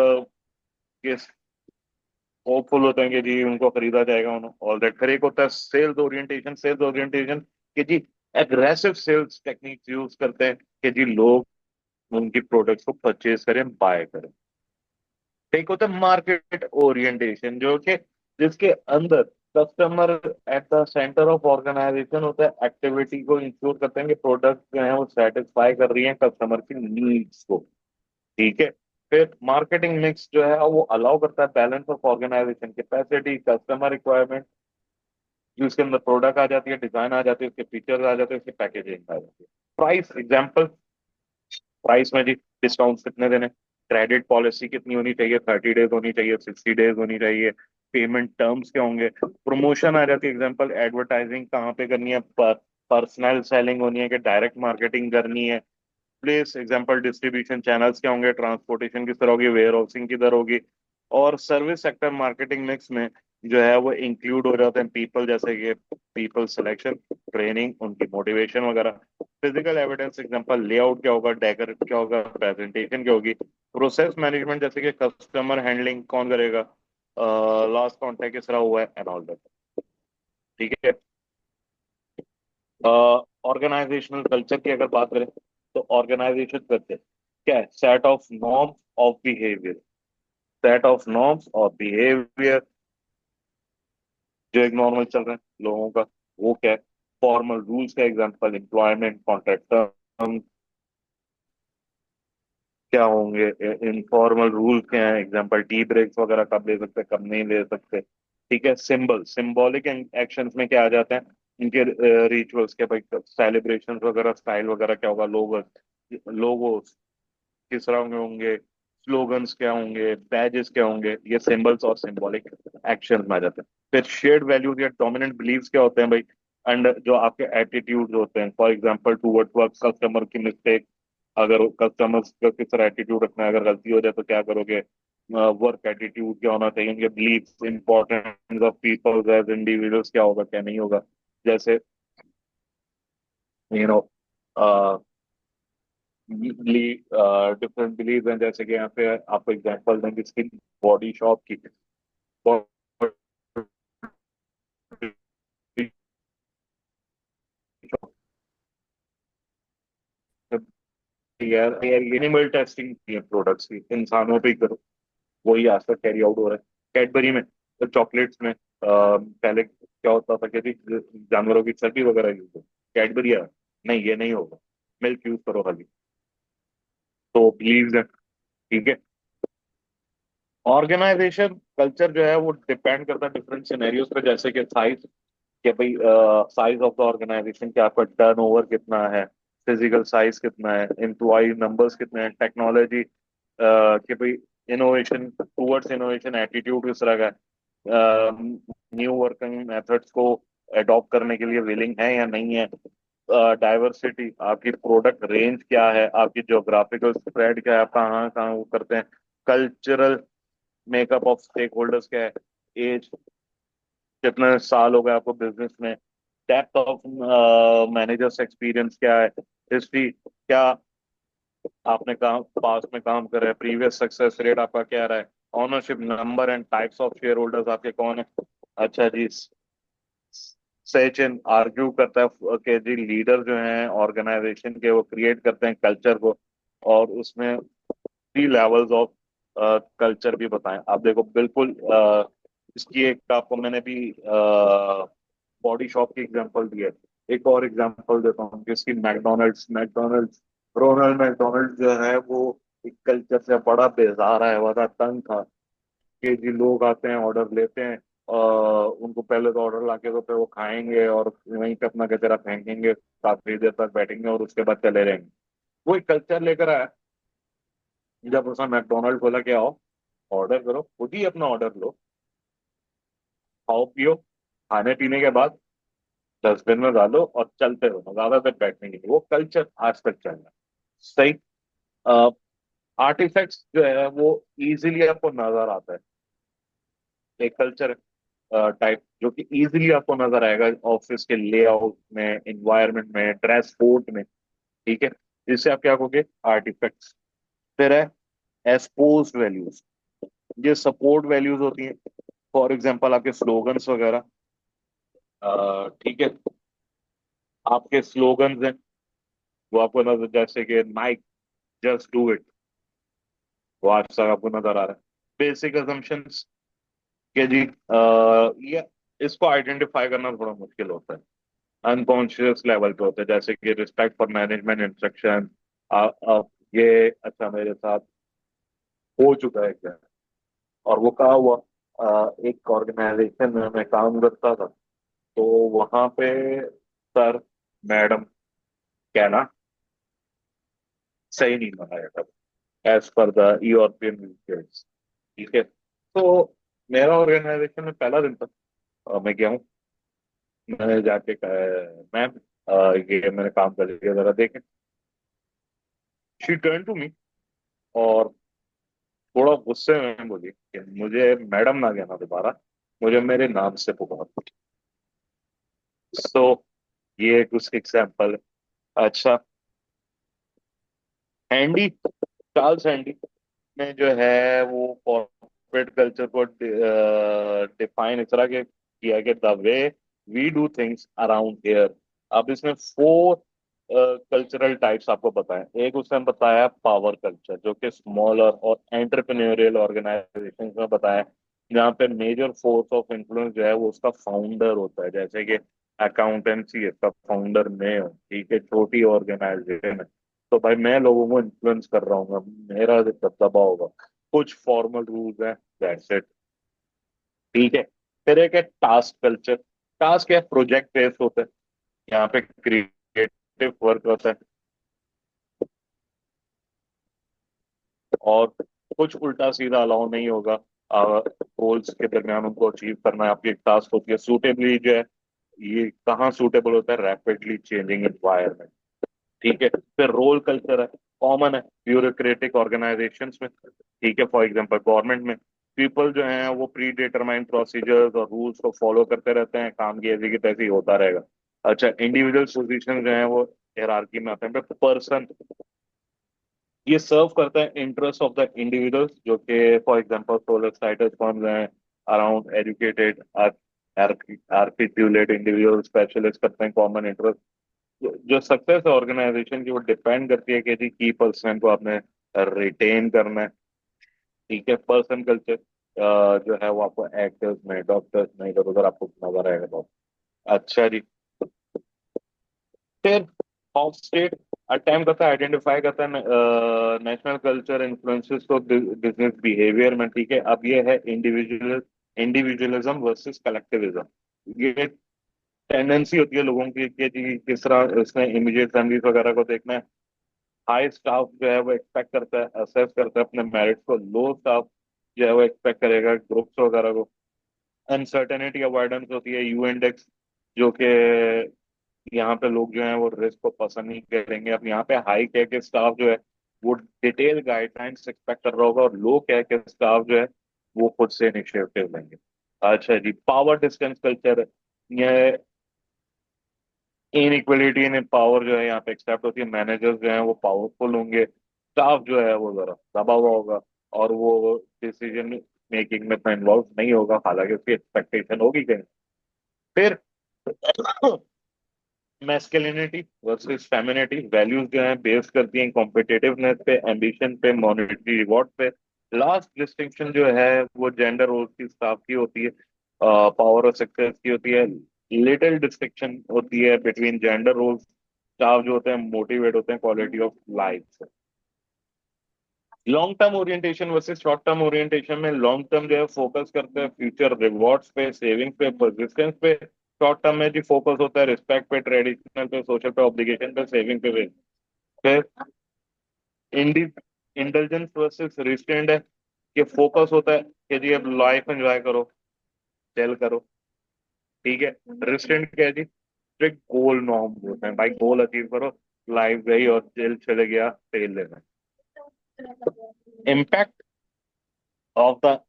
होपफुल होते हैं कि जी उनको खरीदा जाएगा उन्हें ऑल दैट। फिर एक होता है सेल्स ओरिएंटेशन। सेल्स ओरिएंटेशन कि जी एग्रेसिव सेल्स टेक्निक्स यूज करते हैं कि जी लोग उनकी प्रोडक्ट्स को परचेज करें, बाय करें। एक होता है मार्केट ओरिएंटेशन जो कि जिसके अंदर customer at the centre of organisation होता है, एक्टिविटी को इंश्योर करते हैं कि प्रोडक्ट जो है वो सेटिस्फाई कर रही है कस्टमर की नीड्स को। ठीक है। फिर मार्केटिंग मिक्स जो है वो अलाउ करता है balance of organisation capacity, customer requirement, जो इसके अंदर प्रोडक्ट आ जाती है, डिजाइन आ जाती है, उसके फीचर्स आ जाते हैं, उसकी पैकेजिंग आ जाती है। प्राइस एग्जांपल, प्राइस में जी डिस्काउंट कितने देने, क्रेडिट पॉलिसी कितनी होनी चाहिए, 30 डेज होनी चाहिए, 60 डेज होनी चाहिए, पेमेंट टर्म्स क्या होंगे, प्रमोशन आ जाती है एग्जांपल, एडवर्टाइजिंग कहाँ पे करनी है, पर्सनल सेलिंग होनी है कि डायरेक्ट मार्केटिंग करनी है, प्लेस एग्जांपल डिस्ट्रीब्यूशन चैनल्स क्या होंगे, ट्रांसपोर्टेशन किस तरह होगी, वेयर हाउसिंग किधर होगी। और सर्विस सेक्टर मार्केटिंग मिक्स में जो है वो इंक्लूड हो जाते हैं पीपल, जैसे कि पीपल सिलेक्शन, ट्रेनिंग, उनकी मोटिवेशन वगैरह। फिजिकल एविडेंस एग्जांपल लेआउट क्या होगा, डेकर क्या होगा, प्रेजेंटेशन क्या होगी। प्रोसेस मैनेजमेंट जैसे कि कस्टमर हैंडलिंग कौन करेगा, लास्ट कांटेक्ट किस तरह हुआ है, एंड ऑल दैट। ठीक है। ऑर्गेनाइजेशनल कल्चर की अगर बात करें तो ऑर्गेनाइजेशन कल्चर क्या है, set of norms of behaviour. Set of norms of behaviour जो एक नॉर्मल चल रहे हैं लोगों का, वो क्या है। फॉर्मल रूल्स का एग्जांपल एम्प्लॉयमेंट कॉन्ट्रैक्ट टर्म्स क्या होंगे, इनफॉर्मल रूल्स क्या है, एग्जांपल टी ब्रेक्स वगैरह कब ले सकते हैं, कब नहीं ले सकते। ठीक है। सिंबल, सिंबॉलिक एक्शंस में क्या आ जाते हैं, इनके रिचुअल्स के भाई, सेलिब्रेशन वगैरह, स्टाइल वगैरह क्या होगा, लोगो, लोगो किस तरह के होंगे, स्लोगन्स क्या होंगे, बैजेस क्या होंगे, ये सिंबल्स और सिंबॉलिक एक्शंस में आ जाते हैं। फिर शेयर्ड वैल्यूज या डोमिनेंट बिलीव्स क्या होते हैं भाई, एंड जो आपके एटीट्यूड्स होते हैं, for example towards work, customer की मिस्टेक, अगर कस्टमर्स का किस तरह एटीट्यूड रखना है, अगर गलती हो जाए तो क्या करोगे, वर्क एटीट्यूड क्या होना चाहिए, उनके beliefs, importance of people as individuals क्या होगा, क्या नहीं होगा। जैसे यू नो डिफरेंट बिलीव हैं, जैसे कि यहाँ पे आपको एग्जांपल देंगे इसकी, बॉडी शॉप की। बॉडी शॉप यार यार एनिमल टेस्टिंग की है प्रोडक्ट्स की, इंसानों पे ही करो, वही आज तक कैरी आउट हो रहा है। कैडबरी में तो चॉकलेट्स में पहले क्या होता था कि जी जानवरों की चर्बी वगैरह यूज हो, कैडबरी है नहीं ये नहीं होगा, मिल्क यूज करो खाली। तो प्लीज है। ठीक है। ऑर्गेनाइजेशन कल्चर जो है वो डिपेंड करता है डिफरेंट सिनेरियोज पे, जैसे कि साइज, कि भाई साइज ऑफ द ऑर्गेनाइजेशन, कि आपका टर्नओवर कितना है, फिजिकल साइज कितना है, एम्प्लॉय नंबर्स कितने हैं, टेक्नोलॉजी, कि भाई इनोवेशन, टूवर्ड्स इनोवेशन एटीट्यूड किस तरह का है, न्यू वर्किंग मेथड्स को अडॉप्ट करने के लिए विलिंग है या नहीं है, डाइवर्सिटी, आपकी प्रोडक्ट रेंज क्या है, आपकी जोग्राफिकल स्प्रेड क्या है, आप कहाँ कहाँ वो करते हैं, cultural makeup of stakeholders क्या है, एज, कितने साल हो गए आपको बिजनेस में, डेप्थ ऑफ मैनेजर्स एक्सपीरियंस क्या है, हिस्ट्री क्या आपने काम पास्ट में काम कर रहे हैं, प्रीवियस सक्सेस रेट आपका क्या रहा है, ownership number and types of share holders आपके कौन है। अच्छा जी। सचिन आर्ग्यू करता है कि जी लीडर जो हैं ऑर्गेनाइजेशन के वो क्रिएट करते हैं कल्चर को, और उसमें 3 लेवल्स ऑफ कल्चर भी बताएं। आप देखो बिल्कुल इसकी एक आपको मैंने भी बॉडी शॉप की एग्जांपल दी है। एक और एग्जांपल देता हूँ कि इसकी मैकडोनल्ड्स, मैकडोनल्ड्स, रोनाल्ड मैकडोनल्ड जो है वो एक कल्चर से बड़ा बेजार है, बड़ा तंग था कि जी लोग आते हैं ऑर्डर लेते हैं उनको पहले तो ऑर्डर लाके दो, फिर वो खाएंगे और वहीं पे अपना कचरा फेंकेंगे, काफी देर तक बैठेंगे और उसके बाद चले जाएंगे। वो एक कल्चर लेकर आया। जब उसने मैकडोनल्ड खोला, के आओ ऑर्डर करो, खुद ही अपना ऑर्डर लो, खाओ पियो, खाने पीने के बाद डस्टबिन में डालो और चलते रहो, ज्यादा देर बैठने के लिए। वो कल्चर आज तक चल रहा है। सही। आर्टिफैक्ट्स जो है वो इजीली आपको नजर आता है। एक कल्चर टाइप जो कि इजीली आपको नजर आएगा ऑफिस के लेआउट में, इन्वायरमेंट में, ड्रेस कोड में। ठीक है। इससे आप क्या कहोगे? आर्टिफैक्ट्स। फिर है एस्पोज वैल्यूज। ये सपोर्ट वैल्यूज होती हैं। फॉर एग्जांपल आपके स्लोगन्स वगैरह। ठीक है। आपके स्लोगन्स हैं, वो आपको नजर, जैसे कि नाइक, जस्ट डू इट, वो आज तक आपको नजर आ रहा है। बेसिक असम्पशंस के जी, ये इसको आइडेंटिफाई करना थोड़ा मुश्किल होता है। अनकॉन्शियस लेवल पे होते हैं, जैसे कि रिस्पेक्ट फॉर मैनेजमेंट इंस्ट्रक्शन। ये अच्छा मेरे साथ हो चुका है क्या? और वो कहा हुआ, एक ऑर्गेनाइजेशन में मैं काम करता था, तो वहां पे सर मैडम कहना सही नहीं माना जाता, as per the European unions. ठीक है। तो मेरा ऑर्गेनाइजेशन में पहला दिन था। मैं गया हूँ, मैंने जाके कहा, मैम ये मैंने काम कर लिया, जरा देखें। शी टर्न टू मी और थोड़ा गुस्से में बोली कि मुझे मैडम ना कहना दोबारा, मुझे मेरे नाम से पुकार। सो ये कुछ एग्जाम्पल। अच्छा, हैंडी, चार्ल्स हैंडी ने जो है वो कॉर्पोरेट कल्चर को डिफाइन इस तरह के किया कि the way we do things around here. अब इसमें फोर कल्चरल टाइप्स आपको बताएं। एक उसने बताया पावर कल्चर, जो कि स्मॉलर और एंटरप्रेन्योरियल ऑर्गेनाइजेशन में बताया, जहाँ पे मेजर फोर्स ऑफ इन्फ्लुएंस जो है वो उसका फाउंडर होता है। जैसे कि अकाउंटेंसी, इसका फाउंडर मैं हूँ। ठीक है, छोटी ऑर्गेनाइजेशन है, तो भाई मैं लोगों को इन्फ्लुएंस कर रहा हूँ, मेरा दबदबा होगा। कुछ फॉर्मल रूल्स हैं, दैट्स इट। ठीक है। फिर एक है टास्क कल्चर। टास्क या प्रोजेक्ट बेस्ड होता है, यहाँ पे क्रिएटिव वर्क होता है। और कुछ उल्टा सीधा अलाउ नहीं होगा। गोल्स के दरमियान उनको अचीव करना है, आपकी एक टास्क होती है। सूटेबली जो है, ये कहाँ सूटेबल होता है? Rapidly changing environment. ठीक है। फिर रोल कल्चर है, कॉमन है ब्यूरोक्रेटिक ऑर्गेनाइजेशंस में। ठीक है, फॉर एग्जांपल गवर्नमेंट में पीपल जो हैं वो प्री डिटरमाइंड प्रोसीजर्स और रूल्स को फॉलो करते रहते हैं, काम की ऐसी की तैसी होता रहेगा। अच्छा, इंडिविजुअल पोजीशन जो है वो हायरार्की में आते हैं। पर्सन, ये सर्व करता है इंटरेस्ट ऑफ द इंडिविजुअल्स, जो कि फॉर एग्जांपल सोलर साइटर्स फर्म्स हैं, अराउंड एजुकेटेड आर्टिक्यूलेट इंडिविजुअल स्पेशलिस्ट करते हैं कॉमन इंटरेस्ट। जो सक्सेस है ऑर्गेनाइजेशन की, वो डिपेंड करती है कि जी की पर्सन को आपने रिटेन करना है। ठीक है। पर्सन कल्चर जो है वो आपको एक्टर्स में, डॉक्टर्स में, इधर उधर आपको नजर आएगा बहुत। अच्छा जी। फिर होम स्टेट अटेम्प्ट करता है, आइडेंटिफाई करता है नेशनल कल्चर इन्फ्लुएंसेस को बिजनेस बिहेवियर में। ठीक है। अब ये है इंडिविजुअलिज्म वर्सेस कलेक्टिविज्म। ये टेंडेंसी होती है लोगों की कि जी किस तरह इसने इमीडिएट फैमिलीज वगैरह को देखना है। हाई स्टाफ जो है वो एक्सपेक्ट करता है, असेस करता है अपने मेरिट्स को। लो स्टाफ जो है वो एक्सपेक्ट करेगा ग्रुप्स वगैरह को। अनसर्टेनिटी अवॉइडेंस होती है, यू इंडेक्स, जो कि यहाँ पे लोग जो है वो रिस्क को पसंद नहीं करेंगे। अब यहाँ पे हाई कह के स्टाफ जो है वो डिटेल गाइडलाइंस एक्सपेक्ट कर रहा होगा, और लो कह के स्टाफ जो है वो खुद से इनिशिएटिव लेंगे। अच्छा जी, पावर डिस्टेंस कल्चर। ये इनइक्वलिटी इन पावर जो है यहाँ पे एक्सेप्ट होती है। मैनेजर्स जो है वो पावरफुल होंगे, स्टाफ जो है वो जरा दबा हुआ होगा, और वो डिसीजन मेकिंग में इतना इन्वॉल्व नहीं होगा, हालांकि उसकी एक्सपेक्टेशन होगी कहीं। फिर मैस्कुलिनिटी वर्सेस फेमिनिटी। वैल्यूज जो है बेस करती हैं कॉम्पिटिटिवनेस पे, एम्बिशन पे, मॉनेटरी रिवॉर्ड पे। लास्ट डिस्टिंक्शन जो है वो जेंडर रोल्स की, स्टाफ की होती है, पावर और सक्सेस की होती है। लिटिल डिस्टिंक्शन होती है बिटवीन जेंडर रोल्स। स्टाफ जो होते हैं मोटिवेट होते हैं क्वालिटी ऑफ लाइफ से। Long term orientation versus short term orientation में लॉन्ग टर्म जो है फोकस करते हैं फ्यूचर रिवॉर्ड्स पे, सेविंग पे, परसिस्टेंस पे। शॉर्ट टर्म में जी फोकस होता है रिस्पेक्ट पे, ट्रेडिशनल पे, सोशल पे, ऑब्लिगेशन पे, सेविंग पे। फिर इंडी इंटेलिजेंस वर्सेस रिस्ट्रेंट है कि फोकस होता है कि जी अब लाइफ एंजॉय करो, चिल करो। ठीक है। रिस्ट्रेंट क्या है जी? स्ट्रिक्ट गोल नॉर्म होते हैं भाई, गोल अचीव करो, लाइफ गई और चिल चले गया, फेल लेना। Impact of the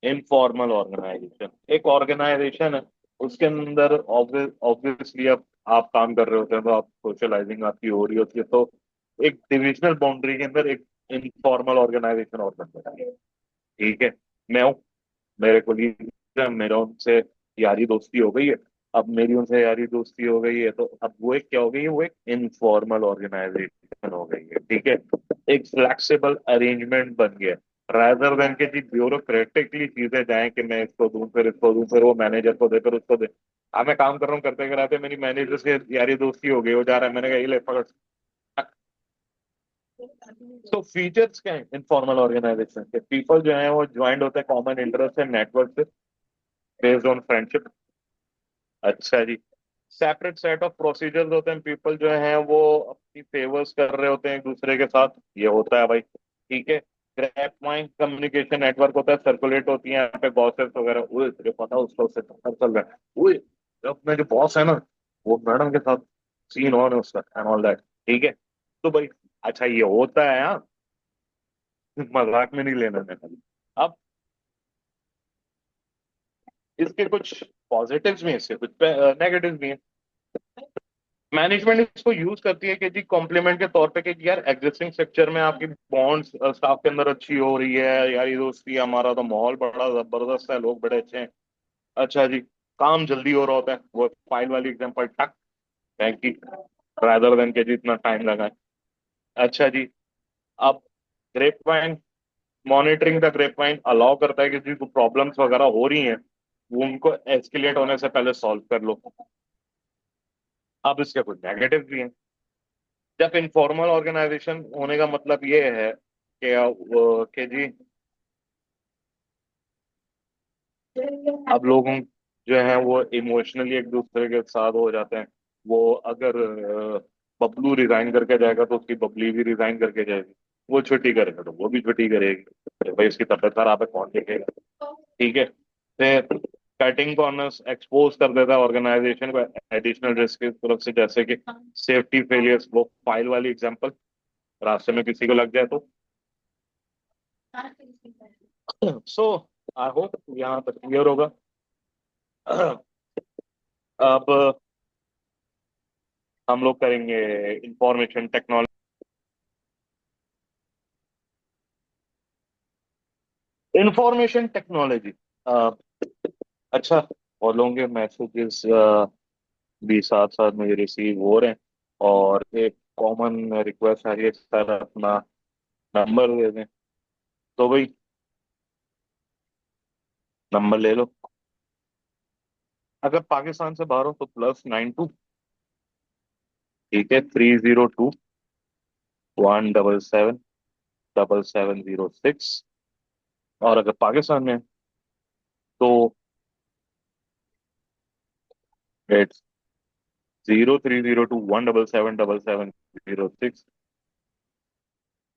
informal organisation, एक ऑर्गेनाइजेशन है, उसके अंदर ऑब्वियसली अब आप काम कर रहे होते हैं तो आप सोशलाइजिंग आपकी हो रही होती है, तो एक डिविजनल बाउंड्री के अंदर एक इनफॉर्मल ऑर्गेनाइजेशन और बनता है। ठीक है। मैं हूँ, मेरे कोलीग हैं, मेरा उनसे यारी दोस्ती हो गई है। अब मेरी उनसे यारी दोस्ती हो गई है तो अब वो एक क्या हो गई है, वो एक इनफॉर्मल ऑर्गेनाइजेशन हो गई है। ठीक है। एक फ्लेक्सिबल अरेंजमेंट बन गया, रादर देन के जी ब्यूरोक्रेटिकली चीजें जाएं कि मैं इसको दूं फिर इसको दूं फिर वो मैनेजर को दे फिर उसको दे। अब मैं काम कर रहा हूँ, करते कराते मेरी मैनेजर से यारी दोस्ती हो गई, वो जा रहा है, मैंने कहा ये ले पकड़। तो फीचर्स क्या है इनफॉर्मल ऑर्गेनाइजेशन के? पीपल जो है वो ज्वाइंट होते हैं कॉमन इंटरेस्ट है, नेटवर्क से, बेस्ड ऑन फ्रेंडशिप। अच्छा जी। सेपरेट सेट ऑफ प्रोसीजर्स होते हैं, पीपल जो हैं वो अपनी फेवर्स कर रहे होते हैं एक दूसरे के साथ, ये होता है भाई। ठीक है। ग्रैप माइंड कम्युनिकेशन नेटवर्क होता है, सर्कुलेट होती है यहाँ पे गॉसिप्स वगैरह, उए तुझे पता है उसका उससे चक्कर चल रहा है, उए अपने जो बॉस है ना वो मैडम के साथ सीन ऑन है उसका एंड ऑल दैट। ठीक है। तो भाई अच्छा ये होता है, हाँ, मजाक में नहीं लेना है खाली। अब इसके कुछ पॉजिटिव्स भी हैं, इसके कुछ नेगेटिव्स भी हैं। मैनेजमेंट इसको यूज करती है कि जी कॉम्प्लीमेंट के तौर पे कि यार एग्जिस्टिंग स्ट्रक्चर में आपकी बॉन्ड्स स्टाफ के अंदर अच्छी हो रही है, यार ये दोस्ती हमारा तो माहौल बड़ा जबरदस्त है, लोग बड़े अच्छे हैं। अच्छा जी। काम जल्दी हो रहा होता है, वो फाइल वाली एग्जांपल टक बैंक की, रादर देन के जी इतना टाइम लगा है। अच्छा जी। अब grapevine, monitoring the grapevine allow करता है कि जी प्रॉब्लम्स वगैरह हो रही हैं वो उनको एस्केलेट होने से पहले सॉल्व कर लो। अब इसके कुछ नेगेटिव भी हैं। जब इनफॉर्मल ऑर्गेनाइजेशन होने का मतलब ये है कि कि जी अब लोग जो हैं वो इमोशनली एक दूसरे के साथ हो जाते हैं। वो अगर बबलू रिजाइन करके जाएगा तो उसकी बबली भी रिजाइन करके जाएगी, वो छुट्टी करेगा तो वो भी छुट्टी करेगी, तो भाई उसकी तबीयत खराब है कौन देखेगा। ठीक है। फिर कटिंग कॉर्नर्स एक्सपोज कर देता है ऑर्गेनाइजेशन को एडिशनल रिस्क की तरफ से, जैसे कि सेफ्टी फेलियर्स, वो फाइल वाली एग्जांपल, रास्ते में किसी को लग जाए तो। सो आई होप यहाँ तक क्लियर होगा। अब हम लोग करेंगे इंफॉर्मेशन टेक्नोलॉजी। इंफॉर्मेशन टेक्नोलॉजी, अच्छा, फॉलोइंग के मैसेजेस भी साथ साथ मुझे रिसीव हो रहे हैं, और एक कॉमन रिक्वेस्ट आ रही है सर अपना नंबर दे दें। तो भाई नंबर ले लो। अगर पाकिस्तान से बाहर हो तो +92, ठीक है, 302 177 7706। और अगर पाकिस्तान में है, तो 0302 177 7706।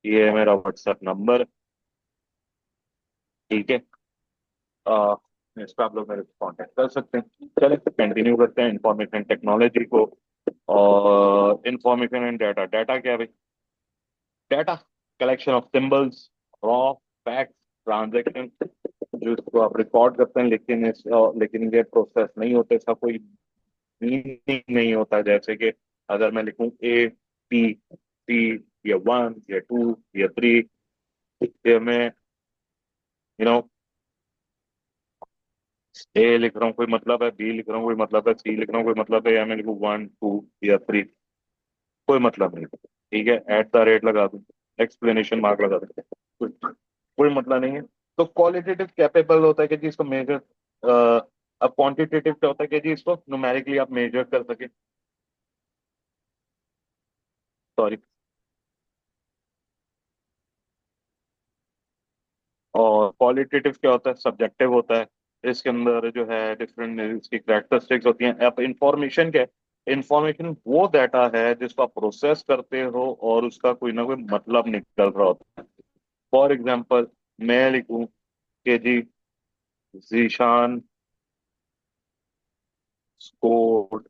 ये है मेरा व्हाट्सएप नंबर। ठीक है। आ, इस पर आप लोग मेरे को कांटेक्ट कर सकते हैं। चलिए कंटिन्यू करते हैं इंफॉर्मेशन टेक्नोलॉजी को। और इंफॉर्मेशन एंड डाटा, डाटा क्या है भाई? Data collection of symbols, raw facts, transaction, जो इसको आप रिकॉर्ड करते हैं, लेकिन ये प्रोसेस नहीं होते, इसका कोई मीनिंग नहीं होता। जैसे कि अगर मैं लिखूं A, B, C, या 1 या 2 या 3, ये मैं नो ए लिख रहा हूँ कोई मतलब है, बी लिख रहा हूँ कोई मतलब है, सी लिख रहा हूँ कोई मतलब है, या मैं लिखूँ 1 2 या 3, कोई मतलब नहीं। ठीक है। @ लगा दूं, एक्सप्लेनेशन मार्क लगा दूं, कोई कोई मतलब नहीं है। तो क्वालिटेटिव कैपेबल होता है कि जी इसको मेजर, अब क्वांटिटेटिव क्या होता है कि जी इसको न्यूमेरिकली आप मेजर कर सके। सॉरी। क्वालिटेटिव क्या होता है, सब्जेक्टिव होता है। इसके अंदर जो है डिफरेंट इसकी करेक्टरिस्टिक्स होती हैं। अब इंफॉर्मेशन क्या है, इंफॉर्मेशन वो डाटा है जिसको आप प्रोसेस करते हो और उसका कोई ना कोई मतलब निकल रहा होता है। फॉर एग्जाम्पल, मैं लिखूं कि जी जीशान स्कोर्ड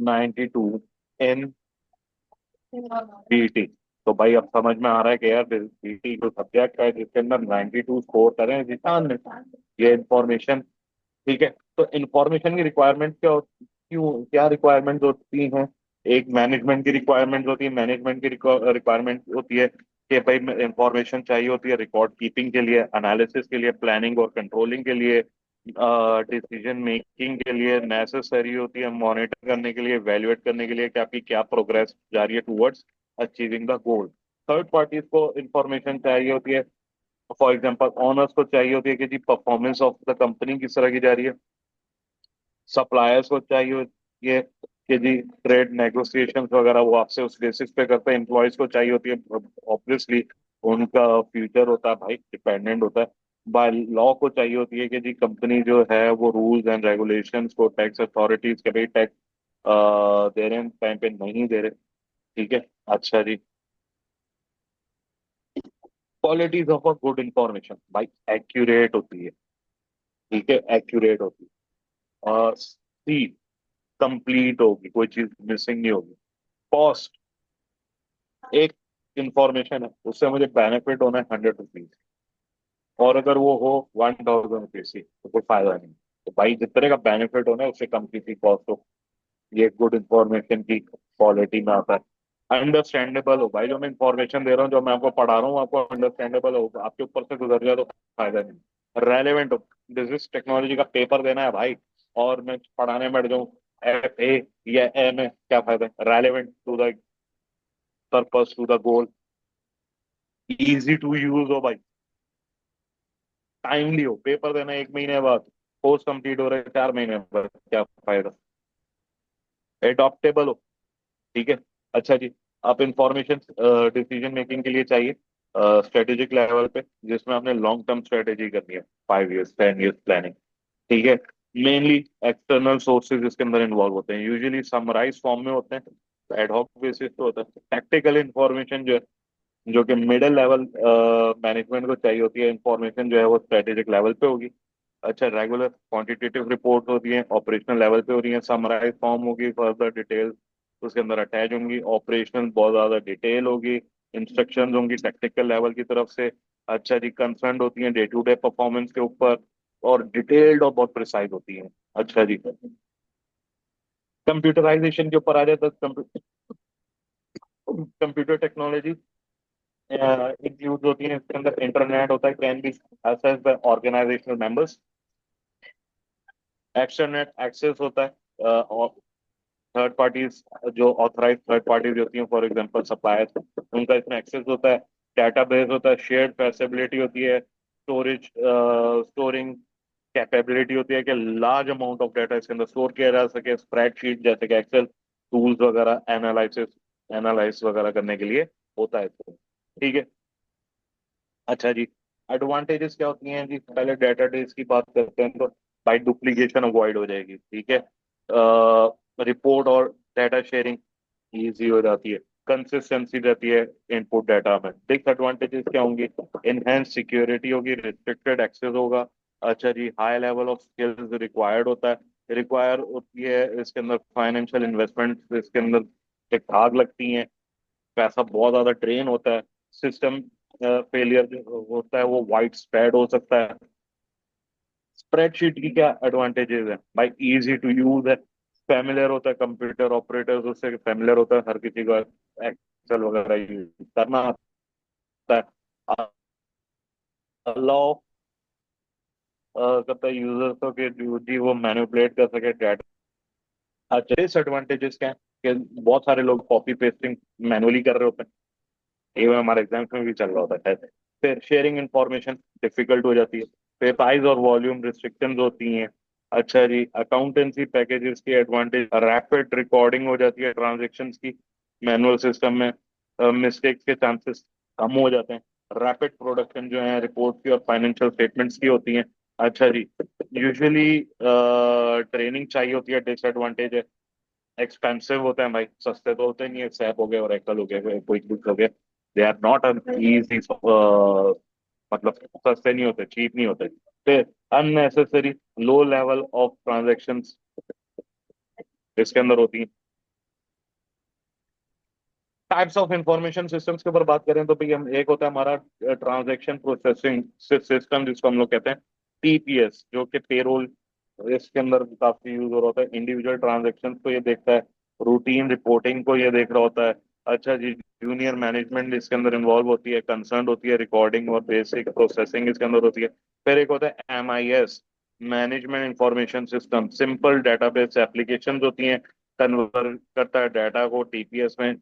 92 इन बीटी। तो भाई अब समझ में आ रहा है कि यार बीटी जो सब्जेक्ट है जिसके अंदर 92 स्कोर करें जीशान ने, ये इंफॉर्मेशन। ठीक है। तो इंफॉर्मेशन की रिक्वायरमेंट क्या क्यों क्या रिक्वायरमेंट होती हैं? एक मैनेजमेंट की रिक्वायरमेंट होती है। मैनेजमेंट की रिक्वायरमेंट होती है कि भाई इंफॉर्मेशन चाहिए होती है रिकॉर्ड कीपिंग के लिए, एनालिसिस के लिए, प्लानिंग और कंट्रोलिंग के लिए, डिसीजन मेकिंग के लिए नेसेसरी होती है, मॉनिटर करने के लिए, वैल्यूएट करने के लिए कि आपकी क्या प्रोग्रेस जा रही है towards achieving the goal. Third parties को इंफॉर्मेशन चाहिए होती है। फॉर एग्जांपल, ओनर्स को चाहिए होती है कि जी परफॉर्मेंस ऑफ द कंपनी किस तरह की जा रही है। सप्लायर्स को चाहिए ये कि जी ट्रेड नेगोशिएशंस वगैरह वो आपसे उस बेसिस पे करते हैं। एम्प्लॉयज को चाहिए होती है, ऑब्वियसली उनका फ्यूचर होता है भाई, डिपेंडेंट होता है। बाय लॉ को चाहिए होती है कि जी कंपनी जो है वो रूल्स एंड रेगुलेशंस को, टैक्स अथॉरिटीज के भाई टैक्स दे रहे हैं टाइम पे नहीं दे रहे। ठीक है। अच्छा जी, qualities of a good information भाई एक्यूरेट होती है। ठीक है, एक्यूरेट होती है। सी, कंप्लीट होगी, कोई चीज मिसिंग नहीं होगी। कॉस्ट, एक इंफॉर्मेशन है उससे मुझे बेनिफिट होना है 100 रुपीज, और अगर वो हो 1000 रुपीज की तो कोई फायदा नहीं। तो भाई जितने का बेनिफिट होना है उससे कम की कॉस्ट हो, ये गुड इंफॉर्मेशन की क्वालिटी में आता है। अंडरस्टैंडेबल हो भाई, जो मैं इंफॉर्मेशन दे रहा हूँ, जो मैं आपको पढ़ा रहा हूँ, आपको अंडरस्टैंडेबल हो, आपके ऊपर से गुजर जाए तो फायदा नहीं। रेलेवेंट हो, बिजनेस टेक्नोलॉजी का पेपर देना है भाई और मैं पढ़ाने बैठ जाऊँ एफ ए या ए में, क्या फायदा है? Relevant to the purpose, to the goal, easy to use हो भाई, टाइमली हो, पेपर देना 1 महीने बाद, कोर्स कंप्लीट हो रहा है 4 महीने बाद, क्या फायदा? एडॉप्टेबल हो। ठीक है। अच्छा जी, आप इंफॉर्मेशन डिसीजन मेकिंग के लिए चाहिए स्ट्रेटेजिक लेवल पे, जिसमें आपने लॉन्ग टर्म स्ट्रेटेजी करनी है, 5 इयर्स 10 इयर्स प्लानिंग। ठीक है। मेनली एक्सटर्नल सोर्सेज इसके अंदर इन्वॉल्व होते हैं, यूजुअली समराइज फॉर्म में होते हैं, एडहॉक बेसिस पे होता है। टैक्टिकल इंफॉर्मेशन जो है, जो कि मिडिल लेवल मैनेजमेंट को चाहिए होती है, इंफॉर्मेशन जो है वो स्ट्रेटेजिक लेवल पे होगी। अच्छा, रेगुलर क्वांटिटेटिव रिपोर्ट होती है, ऑपरेशनल लेवल पे हो रही है, समराइज फॉर्म होगी, फर्दर डिटेल उसके अंदर अटैच होंगी, ऑपरेशनल बहुत ज्यादा डिटेल होगी, इंस्ट्रक्शंस होंगी टेक्निकल लेवल की तरफ से। अच्छा जी, कंसर्न होती है डे टू डे परफॉर्मेंस के ऊपर, और डिटेल्ड और बहुत प्रिसाइज होती है। अच्छा जी, कंप्यूटराइजेशन के ऊपर आ जाए तो कंप्यूटर टेक्नोलॉजी इंक्लूड होती है इसके अंदर। इंटरनेट होता है, can be access by organisational members. Extranet access होता है और थर्ड पार्टीज, जो ऑथराइज थर्ड पार्टीज होती हैं, फॉर एग्जांपल सप्लायर्स, उनका इसमें एक्सेस होता है। डेटाबेस होता है, शेयर्ड फैसिलिटी होती है, स्टोरिंग कैपेबिलिटी होती है कि लार्ज अमाउंट ऑफ डाटा इसके अंदर स्टोर किया जा सके, स्प्रेडशीट जैसे कि एक्सेल टूल्स वगैरह, एनालाइज वगैरह करने के लिए होता है इसको। ठीक है। अच्छा जी, एडवांटेजेस क्या होती हैं जी? पहले डेटाबेस की बात करते हैं तो भाई डुप्लीकेशन अवॉइड हो जाएगी। ठीक है। रिपोर्ट और डाटा शेयरिंग इजी हो जाती है, कंसिस्टेंसी रहती है इनपुट डाटा में। डिसएडवांटेजेस क्या होंगी? इनहेंस सिक्योरिटी होगी, रिस्ट्रिक्टेड एक्सेस होगा। अच्छा जी, high level of skills required होता है, रिक्वायर होती है इसके अंदर, फाइनेंशियल इन्वेस्टमेंट इसके अंदर एक आग लगती है, पैसा बहुत ज्यादा ड्रेन होता है, सिस्टम फेलियर जो होता है वो वाइड स्प्रेड हो सकता है। स्प्रेडशीट की क्या एडवांटेजेस है भाई? इजी टू यूज है, फेमिलियर होता है, कंप्यूटर ऑपरेटर्स उससे फेमिलियर होता है, हर किसी को एक्सेल वगैरह यूज करना आता है। अलाउ करता है यूजर्स को कि जी वो मैनिपुलेट कर सके डाटा। अच्छा, डिसएडवांटेजेस क्या है कि बहुत सारे लोग कॉपी पेस्टिंग मैनुअली कर रहे होते हैं, ये हमारे एग्जाम्स में भी चल रहा होता है। फिर शेयरिंग इंफॉर्मेशन डिफिकल्ट हो जाती है, फिर साइज और वॉल्यूम रिस्ट्रिक्शंस होती हैं। अच्छा जी, अकाउंटेंसी पैकेजेस की एडवांटेज, रैपिड रिकॉर्डिंग हो जाती है ट्रांजेक्शन्स की मैनुअल सिस्टम में। मिस्टेक्स के चांसेस कम हो जाते हैं। रैपिड प्रोडक्शन जो है रिपोर्ट की और फाइनेंशियल स्टेटमेंट्स की होती हैं। अच्छा जी। यूजुअली ट्रेनिंग चाहिए होती है, डिसएडवांटेज है एक्सपेंसिव होते हैं भाई, सस्ते तो होते नहीं है, सैप हो गए और एक्ल हो गए, कोई कुछ हो गया। They are not an easy, मतलब सस्ते नहीं होते, चीप नहीं होते। फिर unnecessary low level of transactions इसके अंदर होती हैं। टाइप्स ऑफ इंफॉर्मेशन सिस्टम्स के ऊपर बात करें तो भाई हम, एक होता है हमारा ट्रांजैक्शन प्रोसेसिंग सिस्टम जिसको हम लोग कहते हैं टीपीएस, जो कि पेरोल इसके अंदर काफी यूज हो रहा होता है। इंडिविजुअल ट्रांजैक्शन को ये देखता है, रूटीन रिपोर्टिंग को ये देख रहा होता है। अच्छा जी। जूनियर मैनेजमेंट इसके अंदर इन्वॉल्व होती है, कंसर्न होती है, रिकॉर्डिंग और बेसिक प्रोसेसिंग इसके अंदर होती है। फिर एक होता है MIS, management information system, simple database application होती हैं, कन्वर्ट करता है डाटा को टीपीएस में।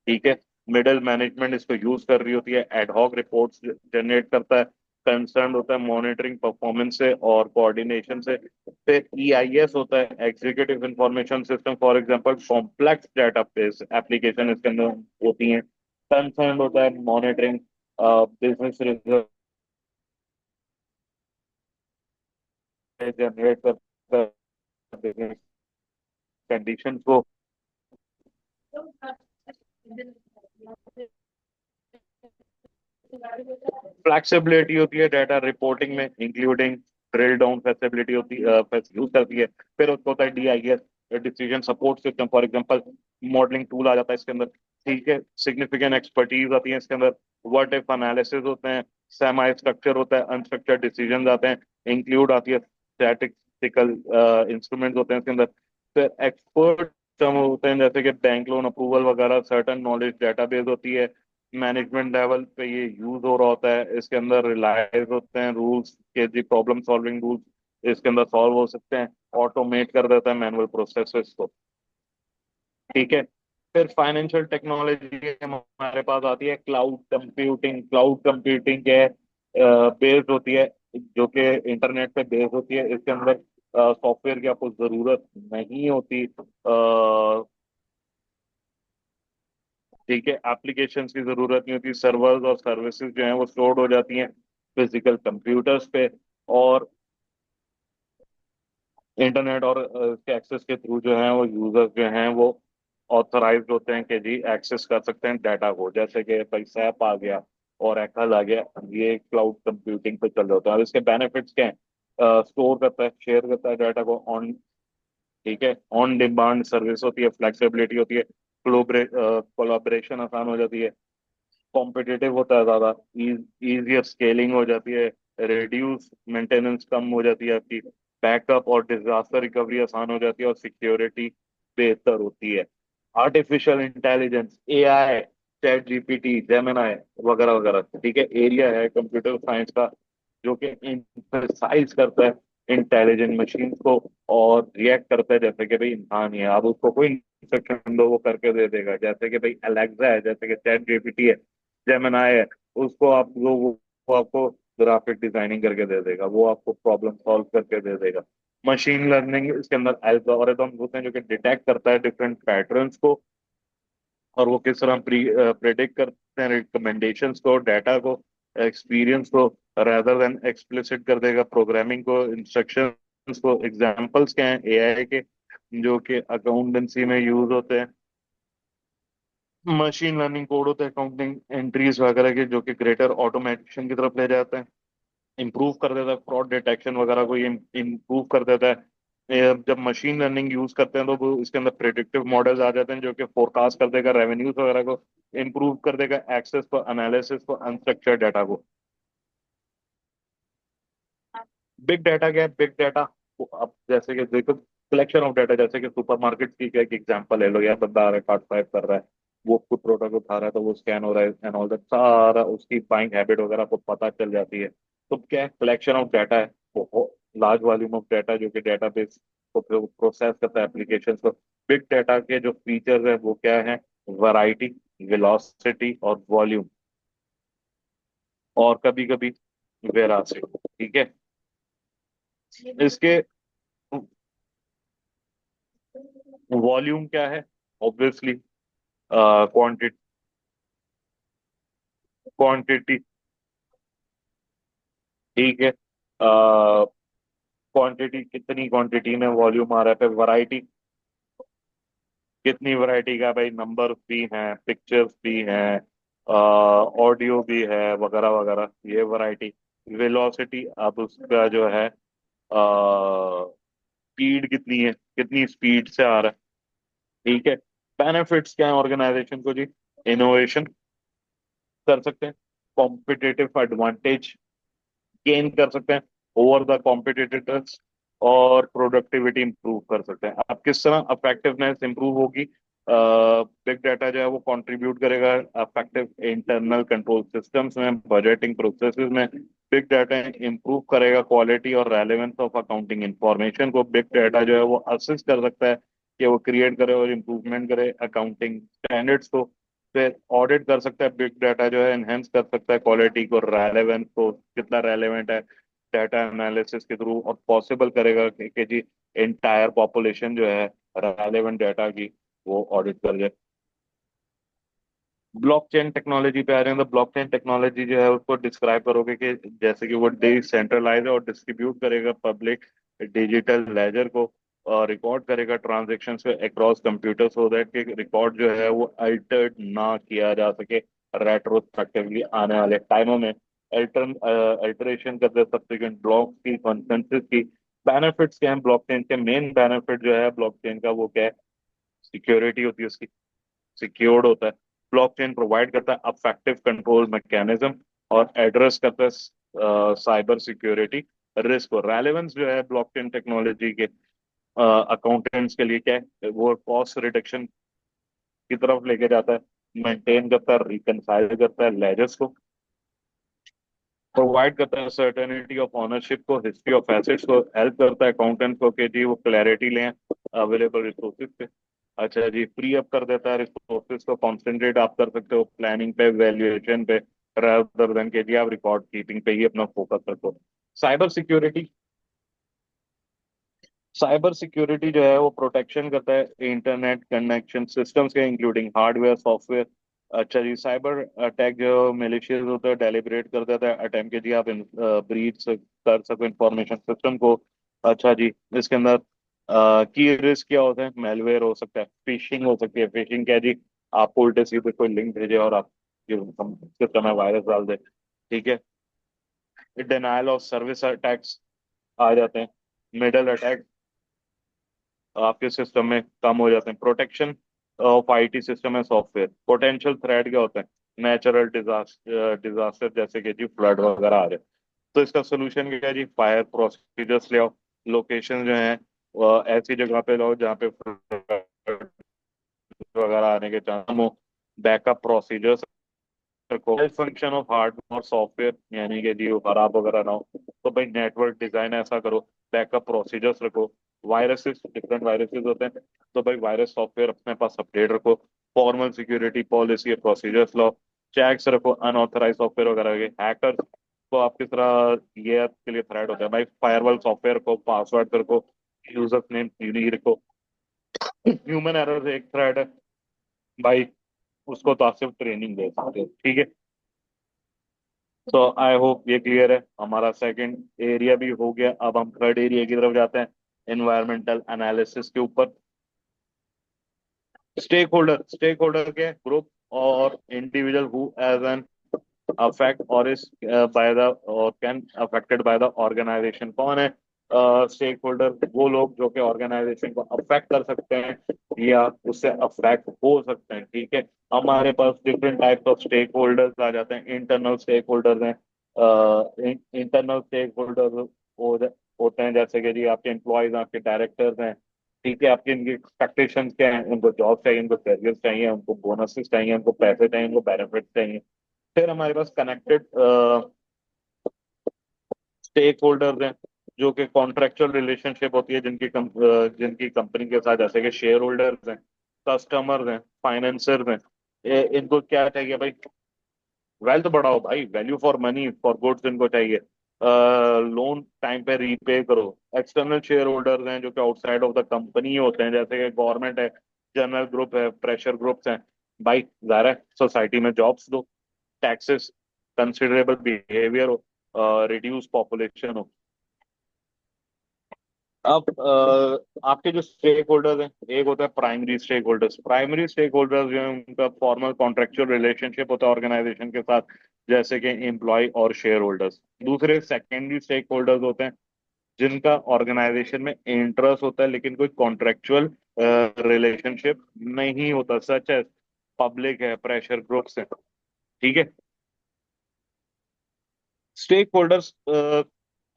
ठीक है। मिडिल मैनेजमेंट इसको यूज कर रही होती है, एडहॉक रिपोर्ट्स जनरेट करता है, कंसर्न होता है मॉनिटरिंग परफॉर्मेंस से और कोऑर्डिनेशन से। फिर ईआईएस होता है, executive information system, for example complex database application इसके अंदर होती हैं। कंसर्न होता है मॉनिटरिंग बिजनेस रिजल्ट जनरेट करता है, बिजनेस कंडीशन को। फ्लेक्सिबिलिटी होती है डाटा रिपोर्टिंग में, इंक्लूडिंग ड्रिल डाउन फैसिलिटी होती यूज करती है। फिर उसको होता है DIS, decision support system, for example modelling tool आ जाता है इसके अंदर। ठीक है। सिग्निफिकेंट एक्सपर्टीज आती है इसके अंदर, व्हाट इफ एनालिसिस होते हैं, सेमी स्ट्रक्चर होता है, अनस्ट्रक्चर्ड डिसीजन आते हैं, इंक्लूड आती है स्टैटिस्टिकल इंस्ट्रूमेंट्स होते हैं इसके अंदर। फिर एक्सपर्ट होते हैं जैसे कि बैंक लोन अप्रूवल वगैरह, सर्टन नॉलेज डेटाबेस होती है, मैनेजमेंट लेवल पे ये यूज हो रहा होता है। इसके अंदर रिलायंस होते हैं रूल्स के, जी प्रॉब्लम सॉल्विंग रूल्स इसके अंदर सॉल्व हो सकते हैं, ऑटोमेट कर देता है मैनुअल प्रोसेसेस को। ठीक है। फिर फाइनेंशियल टेक्नोलॉजी हमारे पास आती है, क्लाउड कंप्यूटिंग। क्लाउड कंप्यूटिंग क्या है, बेस्ड होती है, जो कि इंटरनेट पे बेस्ड होती है। इसके अंदर सॉफ्टवेयर की आपको जरूरत नहीं होती। ठीक है। एप्लीकेशंस की जरूरत नहीं होती, सर्वर्स और सर्विसेज जो हैं वो स्टोर्ड हो जाती हैं फिजिकल कंप्यूटर्स पे। और इंटरनेट और इसके एक्सेस के थ्रू जो है वो यूजर्स जो हैं वो ऑथराइज्ड होते हैं कि जी एक्सेस कर सकते हैं डाटा को, जैसे कि भाई सैप आ गया और एक्ल आ गया, ये क्लाउड कंप्यूटिंग पे चल रहा होता है। और इसके बेनिफिट्स क्या हैं, स्टोर करता है, शेयर करता है डाटा को ऑन। ठीक है। ऑन डिमांड सर्विस होती है, फ्लेक्सिबिलिटी होती है, कोलाबरेशन आसान हो जाती है, कॉम्पिटिटिव होता है ज्यादा, इजियर स्केलिंग हो जाती है, रिड्यूस मेंटेनेंस कम हो जाती है आपकी, बैकअप और डिजास्टर रिकवरी आसान हो जाती है, और सिक्योरिटी बेहतर होती है। Artificial intelligence, AI, chat GPT, Gemini वगैरह वगैरह, ठीक है, एरिया है कंप्यूटर साइंस का जो कि इंपरसाइज करता है इंटेलिजेंट मशीन को, और रिएक्ट करता है जैसे कि भाई इंसान ही है। आप उसको कोई इंस्ट्रक्शन दो वो करके दे देगा, जैसे कि भाई अलेक्सा है, जैसे कि चैट जीपीटी है, जेमिनाई है। उसको आप वो आपको ग्राफिक डिजाइनिंग करके दे देगा, वो आपको प्रॉब्लम सॉल्व करके दे देगा। मशीन लर्निंग, इसके अंदर एल्गोरिदम होते हैं जो कि डिटेक्ट करता है डिफरेंट पैटर्न्स को, और वो किस तरह प्रिडिक्ट करते हैं रिकमेंडेशंस को, डाटा को, एक्सपीरियंस को, रेदर देन एक्सप्लिसिट कर देगा प्रोग्रामिंग को, इंस्ट्रक्शंस को। एग्जांपल्स क्या हैं एआई के जो कि अकाउंटेंसी में यूज होते हैं? मशीन लर्निंग कोड होते हैं अकाउंटिंग एंट्रीज वगैरह के, जो कि ग्रेटर ऑटोमेशन की तरफ ले जाते हैं, इंप्रूव कर देता है फ्रॉड डिटेक्शन वगैरह को, ये इंप्रूव कर देता है। जब मशीन लर्निंग यूज करते हैं तो वो इसके अंदर प्रिडिक्टिव मॉडल्स आ जाते हैं जो कि फोरकास्ट कर देगा रेवेन्यूज वगैरह को, इंप्रूव कर देगा एक्सेस को, एनालिसिस को, अनस्ट्रक्चर्ड डाटा को। बिग डाटा क्या है? बिग डाटा, अब जैसे कि देखो, कलेक्शन ऑफ डाटा, जैसे कि सुपरमार्केट की क्या एक एग्जांपल ले लो यार, बंदा आ रहा है, कार्ड स्वाइप कर रहा है, वो कुछ प्रोडक्ट उठा रहा है तो वो स्कैन हो रहा है एंड ऑल दैट, सारा उसकी बाइंग हैबिट वगैरह को पता चल जाती है। तो क्या है, कलेक्शन ऑफ डाटा है, बहुत लार्ज वॉल्यूम ऑफ डाटा जो कि डेटाबेस को प्रोसेस करता है एप्लीकेशन को। बिग डाटा के जो फीचर्स है वो क्या है? वैरायटी, वेलोसिटी और वॉल्यूम, और कभी कभी वेरासिटी। ठीक है। इसके वॉल्यूम क्या है? ऑब्वियसली क्वांटिटी, क्वांटिटी, ठीक है। क्वांटिटी, कितनी क्वांटिटी में वॉल्यूम आ रहा है, पे वैरायटी, कितनी वैरायटी का भाई, नंबर भी हैं, पिक्चर्स भी हैं, ऑडियो भी है, वगैरह वगैरह, ये वैरायटी। वेलोसिटी, अब उसका जो है स्पीड कितनी है, कितनी स्पीड से आ रहा है, ठीक है। बेनिफिट्स क्या है ऑर्गेनाइजेशन को जी? इनोवेशन कर सकते हैं, कॉम्पिटिटिव एडवांटेज गेन कर सकते हैं ओवर द कॉम्पिटिटर्स, और प्रोडक्टिविटी इंप्रूव कर सकते हैं। अब किस तरह अफेक्टिवनेस इंप्रूव होगी? बिग डाटा जो है वो कंट्रीब्यूट करेगा अफेक्टिव इंटरनल कंट्रोल सिस्टम्स में, बजटिंग प्रोसेसेस में। बिग डाटा इंप्रूव करेगा क्वालिटी और रेलेवेंस ऑफ अकाउंटिंग इंफॉर्मेशन को। बिग डाटा जो है वो असिस्ट कर सकता है कि वो क्रिएट करे और इम्प्रूवमेंट करे अकाउंटिंग स्टैंडर्ड्स को। फिर ऑडिट कर सकता है, बिग डाटा जो है एनहेंस कर सकता है क्वालिटी को, रेलेवेंस को, कितना रेलेवेंट है डाटा एनालिसिस के थ्रू, और पॉसिबल करेगा कि जी इंटायर पॉपुलेशन जो है रेलेवेंट डाटा की वो ऑडिट कर जाए। ब्लॉकचेन टेक्नोलॉजी पे आ रहे हैं, तो ब्लॉकचेन टेक्नोलॉजी जो है उसको डिस्क्राइब करोगे कि जैसे कि वो डिसेंट्रलाइज और डिस्ट्रीब्यूट करेगा पब्लिक डिजिटल लेजर को, और रिकॉर्ड करेगा ट्रांजेक्शन को अक्रॉस कंप्यूटर, सो दैट कि रिकॉर्ड जो है वो अल्टर्ड ना किया जा सके रेट्रोस्पेक्टिवली आने वाले टाइमों में। अल्टरेशन कर दे सब्सिक्वेंट ब्लॉक की कंसेंसस की। बेनिफिट्स क्या है ब्लॉकचेन के? मेन बेनिफिट जो है ब्लॉकचेन का वो क्या है? सिक्योरिटी होती है उसकी, सिक्योर्ड होता है। ब्लॉकचेन प्रोवाइड करता है अफेक्टिव कंट्रोल मैकेनिज्म, और एड्रेस करता है साइबर सिक्योरिटी रिस्क और रेलेवेंस जो है ब्लॉकचेन टेक्नोलॉजी के अकाउंटेंट्स के लिए क्या है? वो कॉस्ट रिडक्शन की तरफ लेके जाता है, मेंटेन करता है, रिकनसाइल करता है लेजर्स को, प्रोवाइड करता है सर्टेनिटी ऑफ ऑनरशिप को, हिस्ट्री ऑफ एसेट्स को, हेल्प करता है अकाउंटेंट को कि जी वो क्लैरिटी लें अवेलेबल रिसोर्सेज पे। अच्छा जी, फ्री अप कर देता है रिसोर्सेज को, कॉन्सेंट्रेट आप कर सकते हो प्लानिंग पे, वैल्यूएशन पे, रादर देन के जी आप रिकॉर्ड कीपिंग पे ही अपना फोकस रखो। साइबर सिक्योरिटी, साइबर सिक्योरिटी जो है वो प्रोटेक्शन करता है इंटरनेट कनेक्शन सिस्टम्स के, इंक्लूडिंग हार्डवेयर सॉफ्टवेयर। अच्छा जी, साइबर अटैक जो मेलिशियस होता है डेलिब्रेट कर देता है अटेम्प्ट के जी आप ब्रीच कर सको इंफॉर्मेशन सिस्टम को। अच्छा जी, इसके अंदर की रिस्क क्या होता है? मेलवेयर हो सकता है, फिशिंग हो सकती है। फिशिंग क्या है जी? आपको उल्टे सीधे कोई लिंक भेजे और आप सिस्टम में वायरस डाल दे, ठीक है। डिनायल ऑफ सर्विस अटैक्स आ जाते हैं, मिडल अटैक आपके सिस्टम में कम हो जाते हैं। Protection of IT system and software. Potential threat क्या होता है? नेचुरल डिजास्टर, डिजास्टर जैसे कि जी फ्लड वगैरह आ रहे हैं। तो इसका सोल्यूशन क्या है जी? फायर प्रोसीजर्स ले आओ, लोकेशन जो है ऐसी जगह पे लाओ जहाँ पे flood वगैरह आने के चांस हो। बैकअप प्रोसीजर्स रखो। फंक्शन ऑफ हार्डवेयर और सॉफ्टवेयर, यानी कि जी वो खराब वगैरह ना हो, तो भाई नेटवर्क डिजाइन ऐसा करो, बैकअप प्रोसीजर्स रखो। वायरसेस, डिफरेंट वायरसेस होते हैं, तो भाई वायरस सॉफ्टवेयर अपने पास अपडेट रखो। फॉर्मल सिक्योरिटी पॉलिसी और प्रोसीजर्स लो, चेक्स रखो अनऑथराइज सॉफ्टवेयर वगैरह के। हैकर को आप किस तरह ये आपके लिए थ्रेट होता है भाई? फायरवॉल सॉफ्टवेयर को, पासवर्ड रखो, यूजर नेम यूनिक रखो। ह्यूमन एरर एक थ्रेट है भाई, उसको तो आप सिर्फ ट्रेनिंग दे सकते हो, ठीक है। तो आई होप ये क्लियर है। हमारा सेकंड एरिया भी हो गया, अब हम थर्ड एरिया की तरफ जाते हैं, एनवायरमेंटल एनालिसिस के ऊपर। स्टेक होल्डर के ग्रुप और individual who as an affect और इज बाय द और can affected by the organisation. कौन है स्टेक होल्डर? वो लोग जो कि ऑर्गेनाइजेशन को अफेक्ट कर सकते हैं या उससे अफेक्ट हो सकते हैं, ठीक है। हमारे पास different types of stakeholders आ जाते हैं। इंटरनल स्टेक होल्डर्स हैं, इंटरनल स्टेक होल्डर्स होते हैं जैसे कि जी आपके एम्प्लॉयज, आपके डायरेक्टर्स हैं, ठीक है। आपकी इनकी एक्सपेक्टेशन क्या है? उनको जॉब चाहिए, उनको करियर चाहिए, उनको बोनसेस चाहिए, उनको पैसे चाहिए, उनको बेनिफिट चाहिए। फिर हमारे पास कनेक्टेड स्टेक होल्डर्स हैं, जो कि कॉन्ट्रेक्चुअल रिलेशनशिप होती है जिनकी कंपनी के साथ, जैसे कि शेयर होल्डर्स हैं, कस्टमर्स हैं, फाइनेंसर्स हैं। इनको क्या चाहिए भाई? वेल्थ बढ़ाओ भाई, value for money for goods इनको चाहिए। लोन टाइम पे रीपे करो। एक्सटर्नल शेयर होल्डर्स हैं जो कि आउटसाइड ऑफ द कंपनी होते हैं, जैसे कि गवर्नमेंट है, जनरल ग्रुप है, प्रेशर ग्रुप्स हैं। भाई, जाहिर है सोसाइटी में जॉब्स दो, टैक्सेस कंसिडरेबल बिहेवियर हो, रिड्यूस पॉपुलेशन हो। अब आपके जो स्टेक होल्डर्स हैं, एक होता है primary stakeholders. Primary stakeholders जो है उनका फॉर्मल कॉन्ट्रेक्चुअल रिलेशनशिप होता है ऑर्गेनाइजेशन के साथ, जैसे कि एम्प्लॉय और शेयर होल्डर्स। दूसरे सेकेंडरी स्टेक होल्डर्स होते हैं जिनका ऑर्गेनाइजेशन में इंटरेस्ट होता है लेकिन कोई कॉन्ट्रेक्चुअल रिलेशनशिप नहीं होता, सच है पब्लिक है, प्रेशर ग्रुप्स है। ठीक है। स्टेक होल्डर्स,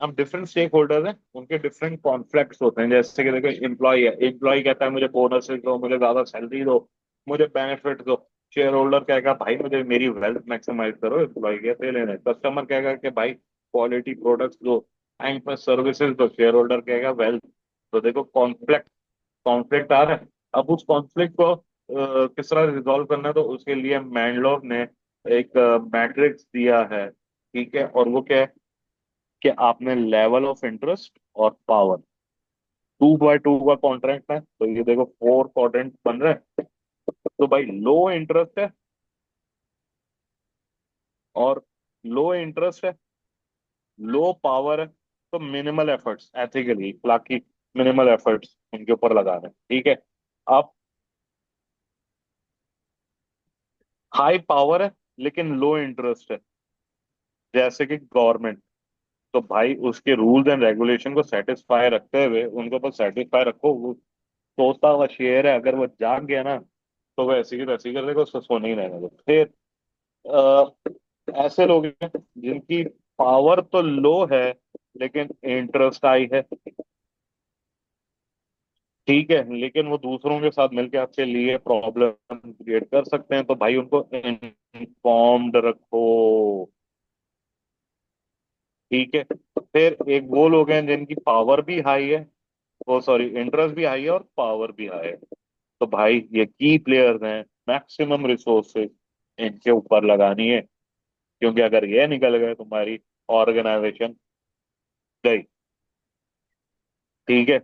अब डिफरेंट स्टेक होल्डर्स हैं, उनके डिफरेंट कॉन्फ्लिक्ट्स होते हैं। जैसे कि देखो, एम्प्लॉय है, एम्प्लॉय कहता है मुझे बोनस दो, मुझे ज्यादा सैलरी दो, मुझे बेनिफिट दो। शेयर होल्डर कहेगा भाई मुझे मेरी वेल्थ मैक्सिमाइज करो, एम्प्लॉय कहते लेने। कस्टमर कहेगा कि भाई क्वालिटी प्रोडक्ट्स दो, टाइम पर सर्विसेज दो, शेयर होल्डर कहेगा वेल्थ। तो देखो कॉन्फ्लिक्ट, कॉन्फ्लिक्ट आ रहा है। अब उस कॉन्फ्लिक्ट को किस तरह रिजॉल्व करना है, तो उसके लिए मैनलॉग ने एक मैट्रिक्स दिया है। ठीक है, और वो क्या है कि आपने लेवल ऑफ इंटरेस्ट और पावर, 2x2 का कॉन्ट्रैक्ट है, तो ये देखो 4 क्वाड्रेंट बन रहे हैं। तो भाई लो इंटरेस्ट है, और लो इंटरेस्ट है, लो पावर है, तो मिनिमल एफर्ट्स, एथिकली इखलाकी मिनिमल एफर्ट्स उनके ऊपर लगा रहे हैं। ठीक है। अब हाई पावर है लेकिन लो इंटरेस्ट है, जैसे कि गवर्नमेंट, तो भाई उसके रूल्स एंड रेगुलेशन को सेटिस्फाई रखते हुए उनको बस सेटिस्फाई रखो। वो सोता हुआ शेर है, अगर वो जाग गया ना तो वो ऐसी की तैसी कर देगा, उसको सोने ही रहने दो। फिर ऐसे लोग हैं जिनकी पावर तो लो है लेकिन इंटरेस्ट हाई है। ठीक है, लेकिन वो दूसरों के साथ मिलकर आपके लिए प्रॉब्लम क्रिएट कर सकते हैं, तो भाई उनको इन्फॉर्म्ड रखो। ठीक है। फिर एक वो लोग हैं जिनकी पावर भी हाई है, वो सॉरी इंटरेस्ट भी हाई है और पावर भी हाई है, तो भाई ये की प्लेयर्स हैं, मैक्सिमम रिसोर्सेज इनके ऊपर लगानी है, क्योंकि अगर ये निकल गए तुम्हारी ऑर्गेनाइजेशन गई। ठीक है।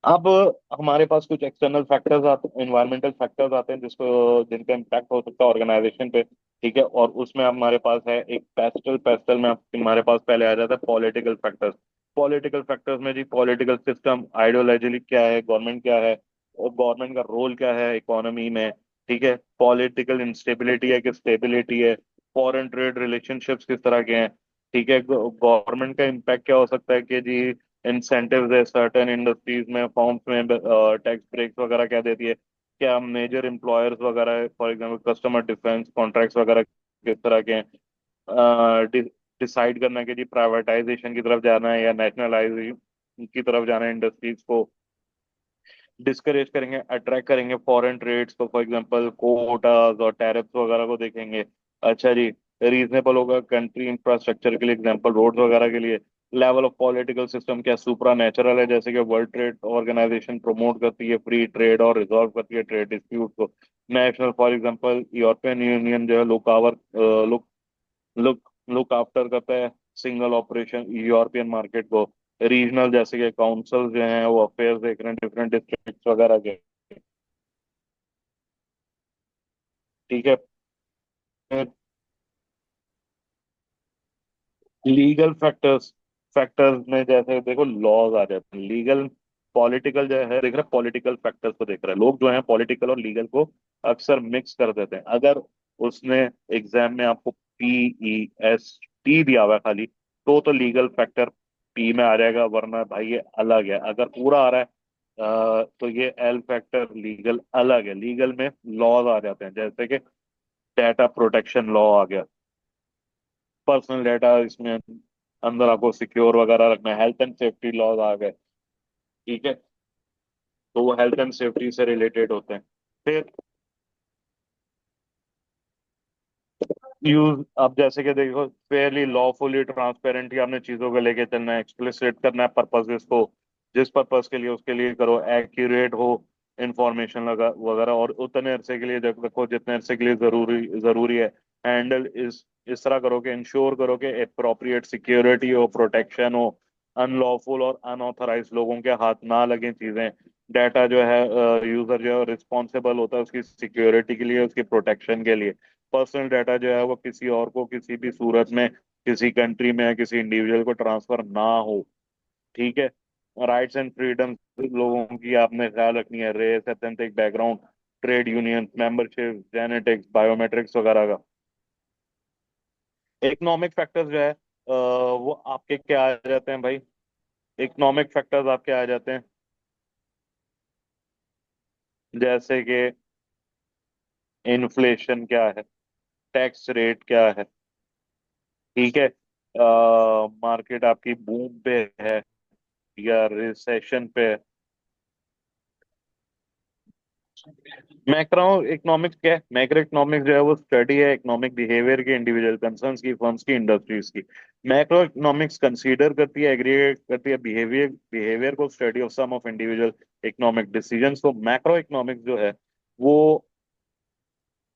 अब हमारे पास कुछ एक्सटर्नल फैक्टर्स आते हैं, इन्वायरमेंटल फैक्टर्स आते हैं जिसको जिनका इम्पैक्ट हो सकता है ऑर्गेनाइजेशन पे। ठीक है, और उसमें हमारे पास है एक पेस्टल, पेस्टल में हमारे पास पहले आ जाता है पॉलिटिकल फैक्टर्स। पॉलिटिकल फैक्टर्स में जी पॉलिटिकल सिस्टम, आइडियोलॉजी क्या है, गवर्नमेंट क्या है, और गवर्नमेंट का रोल क्या है इकोनॉमी में। ठीक है, पॉलिटिकल इंस्टेबिलिटी है कि स्टेबिलिटी है, फॉरेन ट्रेड रिलेशनशिप्स किस तरह के हैं। ठीक है, गवर्नमेंट का इम्पैक्ट क्या हो सकता है कि जी इंसेंटिव्स है सर्टेन इंडस्ट्रीज में, फॉर्म्स में, टैक्स ब्रेक्स वगैरह क्या देती है, क्या मेजर एम्प्लॉयर्स वगैरह for example customer defence contracts वगैरह किस तरह के हैं। डिसाइड करना कि जी प्राइवेटाइजेशन की तरफ जाना है या नेशनलाइजेशन की तरफ जाना है, इंडस्ट्रीज को डिस्करेज करेंगे, अट्रैक्ट करेंगे फॉरेन ट्रेड्स को, फॉर एग्जांपल कोटास और टैरिफ्स वगैरह को देखेंगे। अच्छा जी, रीजनेबल होगा कंट्री इंफ्रास्ट्रक्चर के लिए, एग्जांपल रोड्स वगैरह के लिए। लेवल ऑफ पॉलिटिकल सिस्टम क्या सुप्रा नेचुरल है, जैसे कि वर्ल्ड ट्रेड ऑर्गेनाइजेशन प्रमोट करती है फ्री ट्रेड और रिजॉल्व करती है ट्रेड डिस्प्यूट को। National for example European union जो है लुक लुक लुक आफ्टर करता है सिंगल ऑपरेशन यूरोपियन मार्केट को। रीजनल जैसे कि काउंसिल जो हैं वो अफेयर्स देख रहे हैं डिफरेंट डिस्ट्रिक्ट वगैरह के। ठीक है। लीगल फैक्टर्स, फैक्टर्स में जैसे देखो लॉज आ जाते हैं लीगल। पॉलिटिकल जो है देख रहे हैं, पॉलिटिकल फैक्टर्स को देख रहे हैं लोग जो हैं, पॉलिटिकल और लीगल को अक्सर मिक्स कर देते हैं। अगर उसने एग्जाम में आपको PEST दिया हुआ है खाली, तो लीगल फैक्टर पी में आ जाएगा, वरना भाई ये अलग है। अगर पूरा आ रहा है तो ये एल फैक्टर लीगल अलग है। लीगल में लॉज आ जाते हैं, जैसे कि डेटा प्रोटेक्शन लॉ आ गया, पर्सनल डेटा इसमें अंदर आपको सिक्योर वगैरह रखना है, हेल्थ एंड सेफ्टी लॉज आ गए। ठीक है, तो वो हेल्थ एंड सेफ्टी से रिलेटेड होते हैं। फिर यूज, अब जैसे कि देखो फेयरली लॉफुली ट्रांसपेरेंटली आपने चीजों को लेके चलना है, एक्सप्लिसिट करना है पर्पसेस को, जिस पर्पस के लिए उसके लिए करो, एक्यूरेट हो इंफॉर्मेशन लगा वगैरह, और उतने अरसे के लिए जब रखो जितने अरसे के लिए जरूरी जरूरी है। हैंडल इस तरह करो कि इंश्योर करो कि अप्रोप्रिएट सिक्योरिटी हो, प्रोटेक्शन हो, अनलॉफुल और अनऑथराइज लोगों के हाथ ना लगे चीजें। डाटा जो है यूजर जो है रिस्पॉन्सिबल होता है उसकी सिक्योरिटी के लिए, उसकी प्रोटेक्शन के लिए। पर्सनल डाटा जो है वो किसी और को किसी भी सूरत में किसी कंट्री में या किसी इंडिविजुअल को ट्रांसफर ना हो। ठीक है। राइट्स एंड फ्रीडम लोगों की आपने ख्याल रखनी है, race, authentic background, trade union membership, genetics, biometrics वगैरह का। इकोनॉमिक फैक्टर्स जो है वो आपके क्या आ जाते हैं भाई? इकोनॉमिक फैक्टर्स आपके आ जाते हैं जैसे कि इन्फ्लेशन क्या है, टैक्स रेट क्या है। ठीक है। मार्केट आपकी बूम पे है या रिसेशन पे है। मैक्रो इकोनॉमिक्स क्या है? मैक्रो इकोनॉमिक्स जो है वो स्टडी है इकोनॉमिक बिहेवियर की, इंडिविजुअल कंसर्न्स की, फर्म्स की, इंडस्ट्रीज की। मैक्रो इकोनॉमिक्स कंसीडर करती है, एग्रीगेट करती है बिहेवियर बिहेवियर को, study of sum of individual economic decisions को। मैक्रो इकोनॉमिक्स जो है वो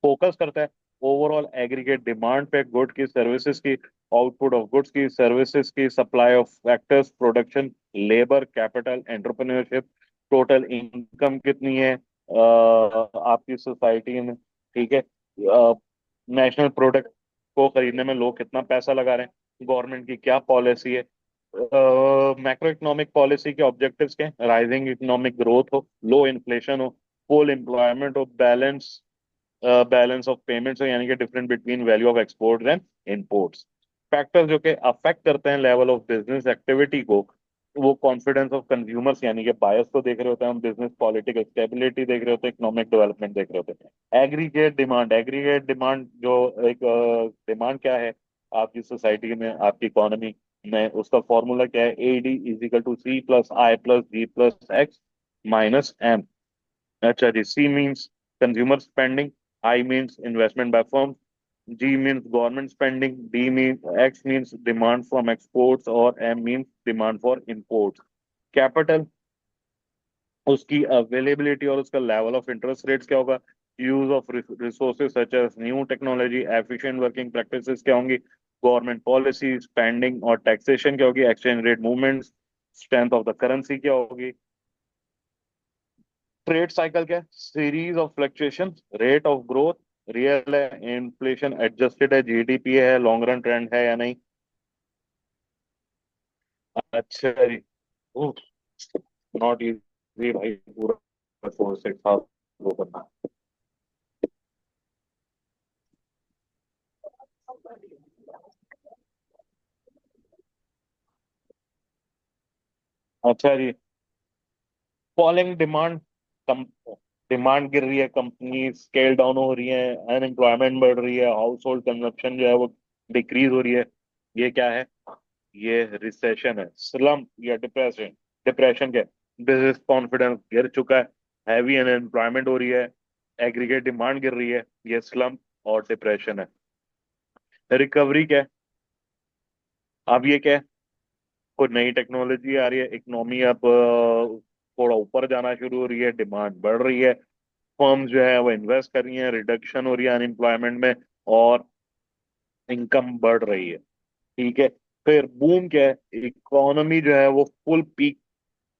फोकस करता है ओवरऑल एग्रीगेट डिमांड पे, गुड की, सर्विसेज की, आउटपुट ऑफ गुड्स की, सर्विसेज की, supply of factors, production, labour, capital, entrepreneurship, total income कितनी है आपकी सोसाइटी में। ठीक है। नेशनल प्रोडक्ट को खरीदने में लोग कितना पैसा लगा रहे हैं, गवर्नमेंट की क्या पॉलिसी है। मैक्रो इकोनॉमिक पॉलिसी के ऑब्जेक्टिव्स के राइजिंग इकोनॉमिक ग्रोथ हो, लो इन्फ्लेशन हो, फुल एम्प्लॉयमेंट हो, बैलेंस ऑफ पेमेंट्स यानी कि difference between value of exports and imports. Factors जो कि अफेक्ट करते हैं लेवल ऑफ बिजनेस एक्टिविटी को, वो कॉन्फिडेंस ऑफ कंज्यूमर्स यानी कि बायस को देख रहे होते हैं हम, बिजनेस पॉलिटिकल स्टेबिलिटी देख रहे होते हैं, इकोनॉमिक डेवलपमेंट देख रहे होते हैं। एग्रीगेट डिमांड जो एक डिमांड क्या है आपकी सोसाइटी में, आपकी इकोनॉमी में, उसका फॉर्मूला क्या है? A D is equal to C plus I plus G plus X minus M. अच्छा जी, C means consumer spending, I means investment by firm, G means government spending, D means X means demand from exports और M means demand for imports. Capital उसकी availability और उसका level of interest rates क्या होगा। Use of resources such as new technology, efficient working practices क्या होंगी, government policy, spending और taxation क्या होगी, exchange rate movements, strength of the currency क्या होगी। ट्रेड साइकिल क्या है? Series of fluctuation, rate of growth, real है, इन्फ्लेशन एडजस्टेड है, जीडीपी है, लॉन्ग रन ट्रेंड है या नहीं। अच्छा जी। नॉट इजी भाई, पूरा 4 6 साल वो करना। अच्छा जी। फॉलिंग डिमांड, कम डिमांड गिर रही है, कंपनी स्केल डाउन हो रही है, अनएम्प्लॉयमेंट बढ़ रही है, हाउस होल्ड कंजप्शन जो है वो डिक्रीज हो रही है। ये क्या है? ये रिसेशन है, स्लम या डिप्रेशन। डिप्रेशन क्या है? बिजनेस कॉन्फिडेंस गिर चुका है, हैवी अनएम्प्लॉयमेंट हो रही है, एग्रीगेट डिमांड गिर रही है, ये स्लम और डिप्रेशन है। रिकवरी क्या है? अब ये क्या है? कोई नई टेक्नोलॉजी आ रही है, इकोनॉमी अब थोड़ा ऊपर जाना शुरू हो रही है, डिमांड बढ़ रही है, फर्म्स जो है वो इन्वेस्ट कर रही हैं, रिडक्शन हो रही है अनएम्प्लॉयमेंट में और इनकम बढ़ रही है। ठीक है। फिर बूम क्या है? इकोनॉमी जो है वो फुल पीक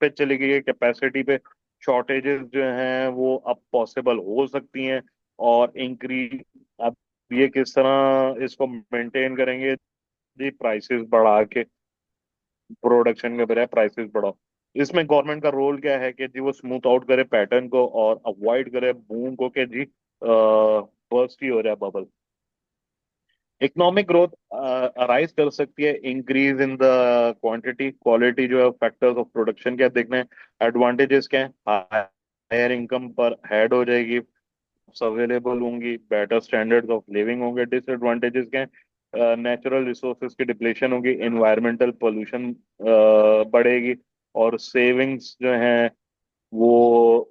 पे चली गई है, कैपेसिटी पे। शॉर्टेजेस जो हैं वो अब पॉसिबल हो सकती हैं और इंक्रीज। अब ये किस तरह इसको मेंटेन करेंगे जी? प्राइसेस बढ़ा के, प्रोडक्शन के बजाय प्राइसेस बढ़ाओ। इसमें गवर्नमेंट का रोल क्या है कि जी वो स्मूथ आउट करे पैटर्न को और अवॉइड करे बूम को, कि जी बर्स्ट ही हो जाए बबल। इकोनॉमिक ग्रोथ अराइज कर सकती है increase in the quantity, quality जो है फैक्टर्स ऑफ प्रोडक्शन क्या देखने हैं। एडवांटेजेस क्या है? हायर इनकम पर हेड हो जाएगी, अवेलेबल होंगी, बेटर स्टैंडर्ड्स ऑफ लिविंग होंगे। डिसएडवांटेजेस क्या है? नेचुरल रिसोर्सेज की डिप्लेशन होगी, इन्वायरमेंटल पोल्यूशन बढ़ेगी और सेविंग्स जो हैं वो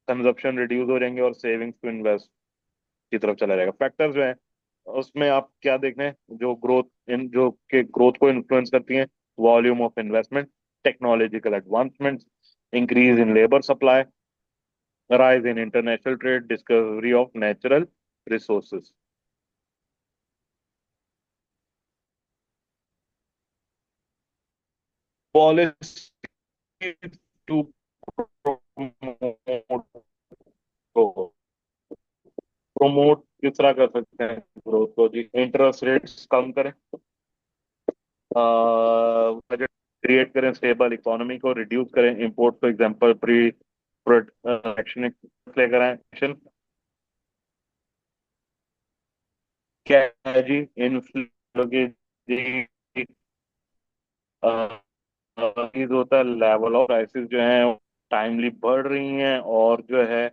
कंजप्शन रिड्यूस हो जाएंगे और सेविंग्स टू इन्वेस्ट की तरफ चला जाएगा। फैक्टर्स जो है उसमें आप क्या देखना है जो ग्रोथ इन जो के ग्रोथ को इन्फ्लुएंस करती हैं? Volume of investment, technological advancement, increase in labour supply, rise in international trade, discovery of natural resources. Policy to promote किस तरह कर सकते हैं ग्रोथ को जी? इंटरेस्ट रेट्स कम करें, बजट क्रिएट करें, स्टेबल इकोनॉमी को रिड्यूस करें, import for example pre protection लेकर आए एक्शन। क्या है जी? इन्फ्लेशन की जी, चीज होता है, लेवल ऑफ प्राइसेस जो है टाइमली बढ़ रही हैं, और जो है